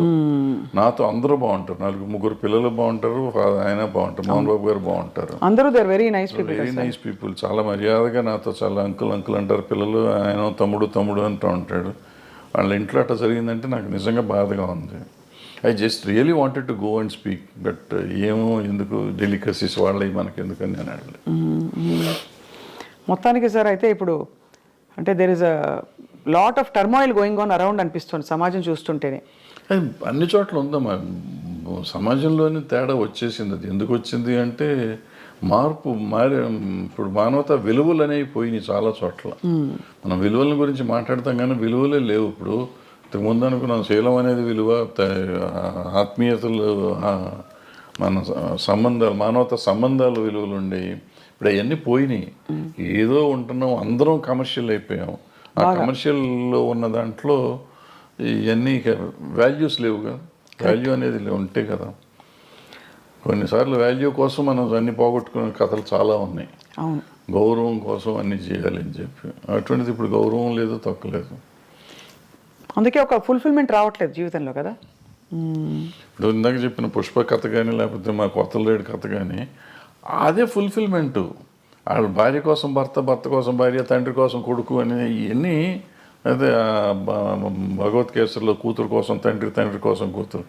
నాతో అందరూ బాగుంటారు, 4-3 పిల్లలు బాగుంటారు, ఆయన బాగుంటారు, మోహన్ బాబు గారు బాగుంటారు, అందరూ వెరీ నైస్ పీపుల్. చాలా మర్యాదగా నాతో చాలా అంకుల్ అంటారు పిల్లలు, ఆయన తమ్ముడు అంటూ ఉంటాడు. వాళ్ళ ఇంట్లో అట్లా జరిగిందంటే నాకు నిజంగా బాధగా ఉంది. I just really wanted to go and speak, but ఏమో ఎందుకు డెలికసీస్ వాళ్ళవి మనకి ఎందుకని నేను అడగలేదు. మొత్తానికి సార్ అయితే ఇప్పుడు అంటే there is a lot of turmoil going on around అనిపిస్తుంది సమాజం చూస్తుంటేనే. అది అన్ని చోట్ల ఉందమ్మా. సమాజంలోని తేడా వచ్చేసింది. అది ఎందుకు వచ్చింది అంటే మార్పు ఇప్పుడు మానవత విలువలు అనేవి పోయినాయి చాలా చోట్ల. మనం విలువల గురించి మాట్లాడతాం కానీ విలువలే లేవు ఇప్పుడు. ఇంతకుముందు అనుకున్నాం శీలం అనేది విలువ, ఆత్మీయతలు, మన సంబంధాలు, మానవత సంబంధాలు విలువలు ఉండేవి. ఇప్పుడు అవన్నీ పోయినాయి. ఏదో ఉంటున్నాం, అందరం కమర్షియల్ అయిపోయాం. ఆ కమర్షియల్లో ఉన్న దాంట్లో ఇవన్నీ వాల్యూస్ లేవు కదా. వాల్యూ అనేది ఉంటే కదా. కొన్నిసార్లు వాల్యూ కోసం మనం అన్ని పోగొట్టుకునే కథలు చాలా ఉన్నాయి. గౌరవం కోసం అన్ని చేయాలని చెప్పి, అటువంటిది ఇప్పుడు గౌరవం లేదు, తొక్కలేదు. అందుకే ఒక ఫుల్ఫిల్మెంట్ రావట్లేదు జీవితంలో కదా. ఇప్పుడు ఇందాక చెప్పిన పుష్ప కథ కానీ లేకపోతే మా కొత్త లేడు కథ కానీ అదే ఫుల్ఫిల్మెంటు. వాళ్ళ భార్య కోసం భర్త, భర్త కోసం భార్య, తండ్రి కోసం కొడుకు అని ఇవన్నీ అదే భగవద్గీతలో కూతురు కోసం తండ్రి, తండ్రి కోసం కూతురు.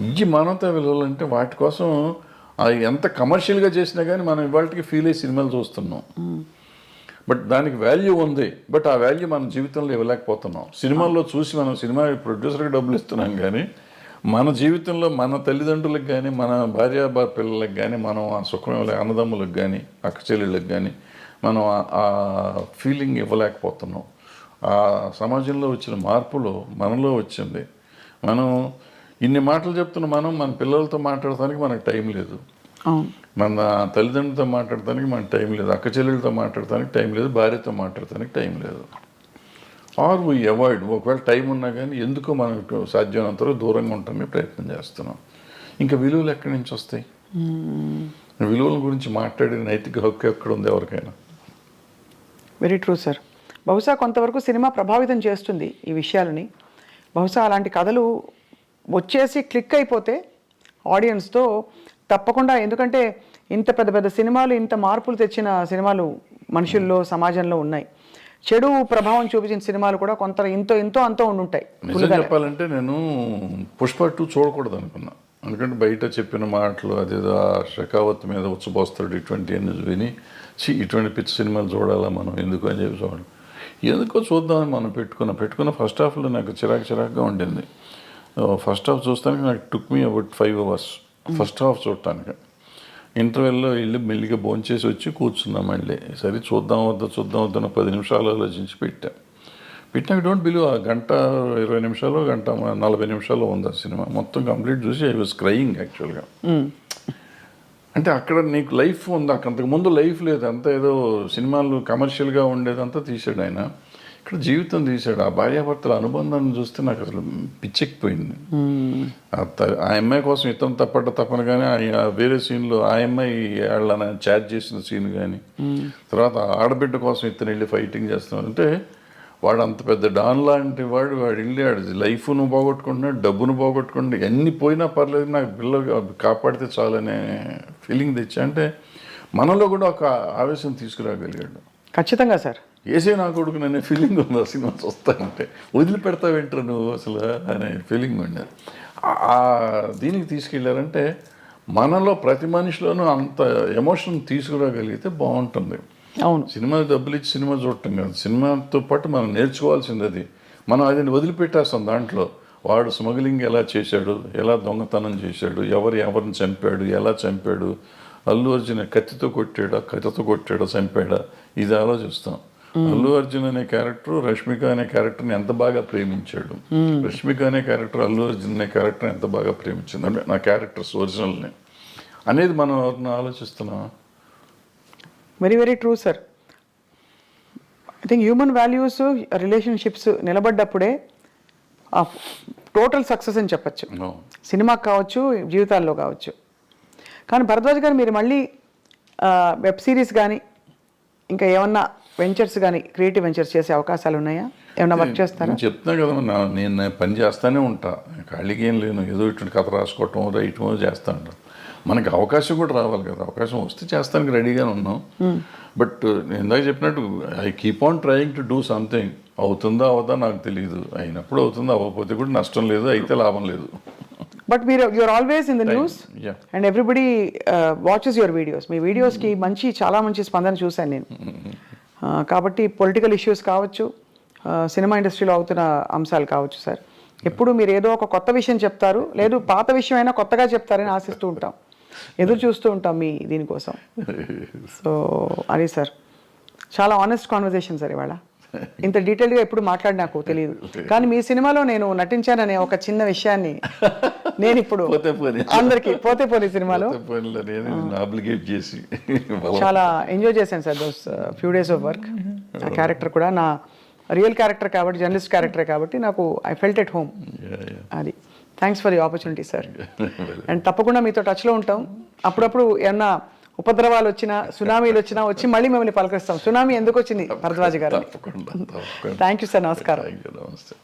ఈ మానవతా విలువలు అంటే వాటి కోసం ఎంత కమర్షియల్గా చేసినా కానీ మనం ఇవాళకి ఫీల్ అయ్యి సినిమాలు చూస్తున్నాం. బట్ దానికి వాల్యూ ఉంది. బట్ ఆ వాల్యూ మన జీవితంలో ఇవ్వలేకపోతున్నాం. సినిమాల్లో చూసి మనం సినిమా ప్రొడ్యూసర్కి డబ్బులు ఇస్తున్నాం కానీ మన జీవితంలో మన తల్లిదండ్రులకు కానీ మన భార్య పిల్లలకు కానీ మనం ఆ సుఖం ఇవ్వలేక, అన్నదమ్ములకు కానీ అక్క చెల్లెళ్ళకి కానీ మనం ఆ ఫీలింగ్ ఇవ్వలేకపోతున్నాం. ఆ సమాజంలో వచ్చిన మార్పులో మనలో వచ్చింది. మనం ఇన్ని మాటలు చెప్తున్న మనం మన పిల్లలతో మాట్లాడటానికి మనకు టైం లేదు, మన తల్లిదండ్రులతో మాట్లాడటానికి మనకు టైం లేదు, అక్క చెల్లెలతో మాట్లాడటానికి టైం లేదు, భార్యతో మాట్లాడటానికి టైం లేదు. Or we avoid. ఒకవేళ టైం ఉన్నా కానీ ఎందుకో మనకు సాధ్యమైనంత వరకు దూరంగా ఉండటానికి ప్రయత్నం చేస్తున్నాం. ఇంకా విలువలు ఎక్కడి నుంచి వస్తాయి? విలువల గురించి మాట్లాడే నైతిక హక్కు ఎక్కడ ఉంది ఎవరికైనా? Very true sir. బహుశా కొంతవరకు సినిమా ప్రభావితం చేస్తుంది ఈ విషయాలని. బహుశా అలాంటి కథలు వచ్చేసి క్లిక్ అయిపోతే ఆడియన్స్తో తప్పకుండా, ఎందుకంటే ఇంత పెద్ద పెద్ద సినిమాలు, ఇంత మార్పులు తెచ్చిన సినిమాలు మనుషుల్లో, సమాజంలో ఉన్నాయి. చెడు ప్రభావం చూపించిన సినిమాలు కూడా కొంత ఎంతో అంతో ఉండుంటాయి. నిజం చెప్పాలంటే నేను పుష్ప 2 చూడకూడదు అనుకున్నా. ఎందుకంటే బయట చెప్పిన మాటలు, అదేదో షెకావత్ మీద ఉచ్చబోస్తాడు ఇటువంటి అన్ని విని ఇటువంటి పిచ్చి సినిమాలు చూడాలా మనం ఎందుకు అని చెప్పి చూడాలి. ఎందుకో చూద్దామని మనం పెట్టుకున్న ఫస్ట్ హాఫ్లో నాకు చిరాకుగా ఉండింది. ఫస్ట్ హాఫ్ చూస్తానికి నాకు took me about 5 hours first half చూడటానికి. ఇంటర్వెల్లో వెళ్ళి మెల్లిగా భోంచేసి వచ్చి కూర్చున్నాం. మళ్ళీ సరే చూద్దాం వద్దా 10 నిమిషాలు ఆలోచించి పెట్టాక డోంట్ బిలీవ్ ఆ 1:20 నిమిషాలు 1:40 నిమిషాలు ఉంది ఆ సినిమా. మొత్తం కంప్లీట్ చూసి ఐ వాజ్ క్రయింగ్ యాక్చువల్గా. అంటే అక్కడ నీకు లైఫ్ ఉంది, అంతకుముందు లైఫ్ లేదు. అంతా ఏదో సినిమాలు కమర్షియల్గా ఉండేదంతా తీసాడు ఆయన. ఇక్కడ జీవితం తీశాడు. ఆ భార్యాభర్తల అనుబంధాన్ని చూస్తే నాకు అసలు పిచ్చెక్కిపోయింది. ఆ అమ్మాయి కోసం ఇతను తప్పన కానీ వేరే సీన్లో ఆ అమ్మాయి వాళ్ళని చాట్ చేసిన సీన్ కానీ, తర్వాత ఆడబిడ్డ కోసం ఇతను వెళ్ళి ఫైటింగ్ చేస్తున్నాడు. అంటే వాడు అంత పెద్ద డాన్ లాంటి వాడు వెళ్ళి లైఫ్ను పోగొట్టుకుంటున్నాడు, డబ్బును పోగొట్టుకుంటున్నాడు. ఎన్ని పోయినా పర్లేదు, నాకు పిల్లలు కాపాడితే చాలనే ఫీలింగ్ తెచ్చా. అంటే మనలో కూడా ఒక ఆవేశం తీసుకురాగలిగాడు. ఖచ్చితంగా సార్. ఏసే నా కొడుకు అనే ఫీలింగ్ ఉంది ఆ సినిమా చూస్తానంటే. వదిలిపెడతావేంట్రా నువ్వు అసలు అనే ఫీలింగ్ ఉండేది. దీనికి తీసుకెళ్ళారంటే మనలో ప్రతి మనిషిలోనూ అంత ఎమోషన్ తీసుకురాగలిగితే బాగుంటుంది. అవును, సినిమా డబ్బులు ఇచ్చి సినిమా చూడటం కాదు, సినిమాతో పాటు మనం నేర్చుకోవాల్సింది అది. మనం అది వదిలిపెట్టేస్తాం. దాంట్లో వాడు స్మగ్లింగ్ ఎలా చేశాడు, ఎలా దొంగతనం చేశాడు, ఎవరిని చంపాడు, ఎలా చంపాడు, అల్లు అర్జున్ కత్తితో కొట్టాడా చంపాడా, ఇది ఆలోచిస్తాం. అల్లు అర్జున్ అనే క్యారెక్టర్ రష్మిక అనే క్యారెక్టర్ని ఎంత బాగా ప్రేమించాడు, రష్మిక అనే క్యారెక్టర్ అల్లు అర్జున్ అనే క్యారెక్టర్ని ఎంత బాగా ప్రేమించింది, అంటే నా క్యారెక్టర్స్ ఒరిజినల్ని అనేది మనం ఎవరిని ఆలోచిస్తున్నాం. Very very true sir. I think human values, relationships నిలబడ్డప్పుడే టోటల్ సక్సెస్ అని చెప్పచ్చు. సినిమాకి కావచ్చు, జీవితాల్లో కావచ్చు. కానీ భరద్వాజ్ గారు, మీరు మళ్ళీ వెబ్ సిరీస్ కానీ ఇంకా ఏమన్నా వెంచర్స్ కానీ, క్రియేటివ్ వెంచర్స్ చేసే అవకాశాలు ఉన్నాయా? ఏమన్నా వర్క్ చేస్తారా? చెప్తున్నా కదా, నేను పని చేస్తానే ఉంటా, ఖాళీగా ఏం లేను. ఏదో ఇటువంటి కథ రాసుకోవటం, రైటమో చేస్తా ఉంటాను. మనకి అవకాశం కూడా రావాలి కదా. అవకాశం వస్తే చేస్తానికి రెడీగానే ఉన్నాం. బట్ నేను ఇందాక చెప్పినట్టు I keep on trying to do something. అవుతుందా అవదా నాకు తెలియదు. అయినప్పుడు అవుతుందా, అవ్వకపోతే కూడా నష్టం లేదు, అయితే లాభం లేదు. బట్ మీరు you are always in the news and everybody watches your videos. మీ వీడియోస్కి చాలా మంచి స్పందన చూశాను నేను. కాబట్టి పొలిటికల్ ఇష్యూస్ కావచ్చు, సినిమా ఇండస్ట్రీలో అవుతున్న అంశాలు కావచ్చు సార్, ఎప్పుడు మీరు ఏదో ఒక కొత్త విషయం చెప్తారు, లేదు పాత విషయం అయినా కొత్తగా చెప్తారని ఆశిస్తూ ఉంటాం, ఎదురు చూస్తూ ఉంటాం మీ దీనికోసం. సో అది సార్, చాలా ఆనెస్ట్ కాన్వర్జేషన్ సార్ ఇవాళ. ఇంత డీటెయిల్గా ఎప్పుడు మాట్లాడి నాకు తెలియదు, కానీ మీ సినిమాలో నేను నటించాననే ఒక చిన్న విషయాన్ని నేను ఇప్పుడు అందరికి పోతే పోనీ సినిమాలో చేసి చాలా ఎంజాయ్ చేశాను sir. Those few days of work. ఆ క్యారెక్టర్ కూడా నా రియల్ క్యారెక్టర్ కాబట్టి, జర్నలిస్ట్ క్యారెక్టరే కాబట్టి నాకు ఐ ఫెల్ట్ ఎట్ హోమ్. అది thanks for the opportunity sir. And తప్పకుండా మీతో టచ్లో ఉంటాం. అప్పుడప్పుడు ఏమన్నా ఉపద్రవాలు వచ్చినా, సునామీలు వచ్చినా వచ్చి మళ్ళీ మిమ్మల్ని పలకరిస్తాం. సునామీ ఎందుకు వచ్చింది భరద్వాజ్ గారు? థ్యాంక్ యూ సార్, నమస్కారం. నమస్తే.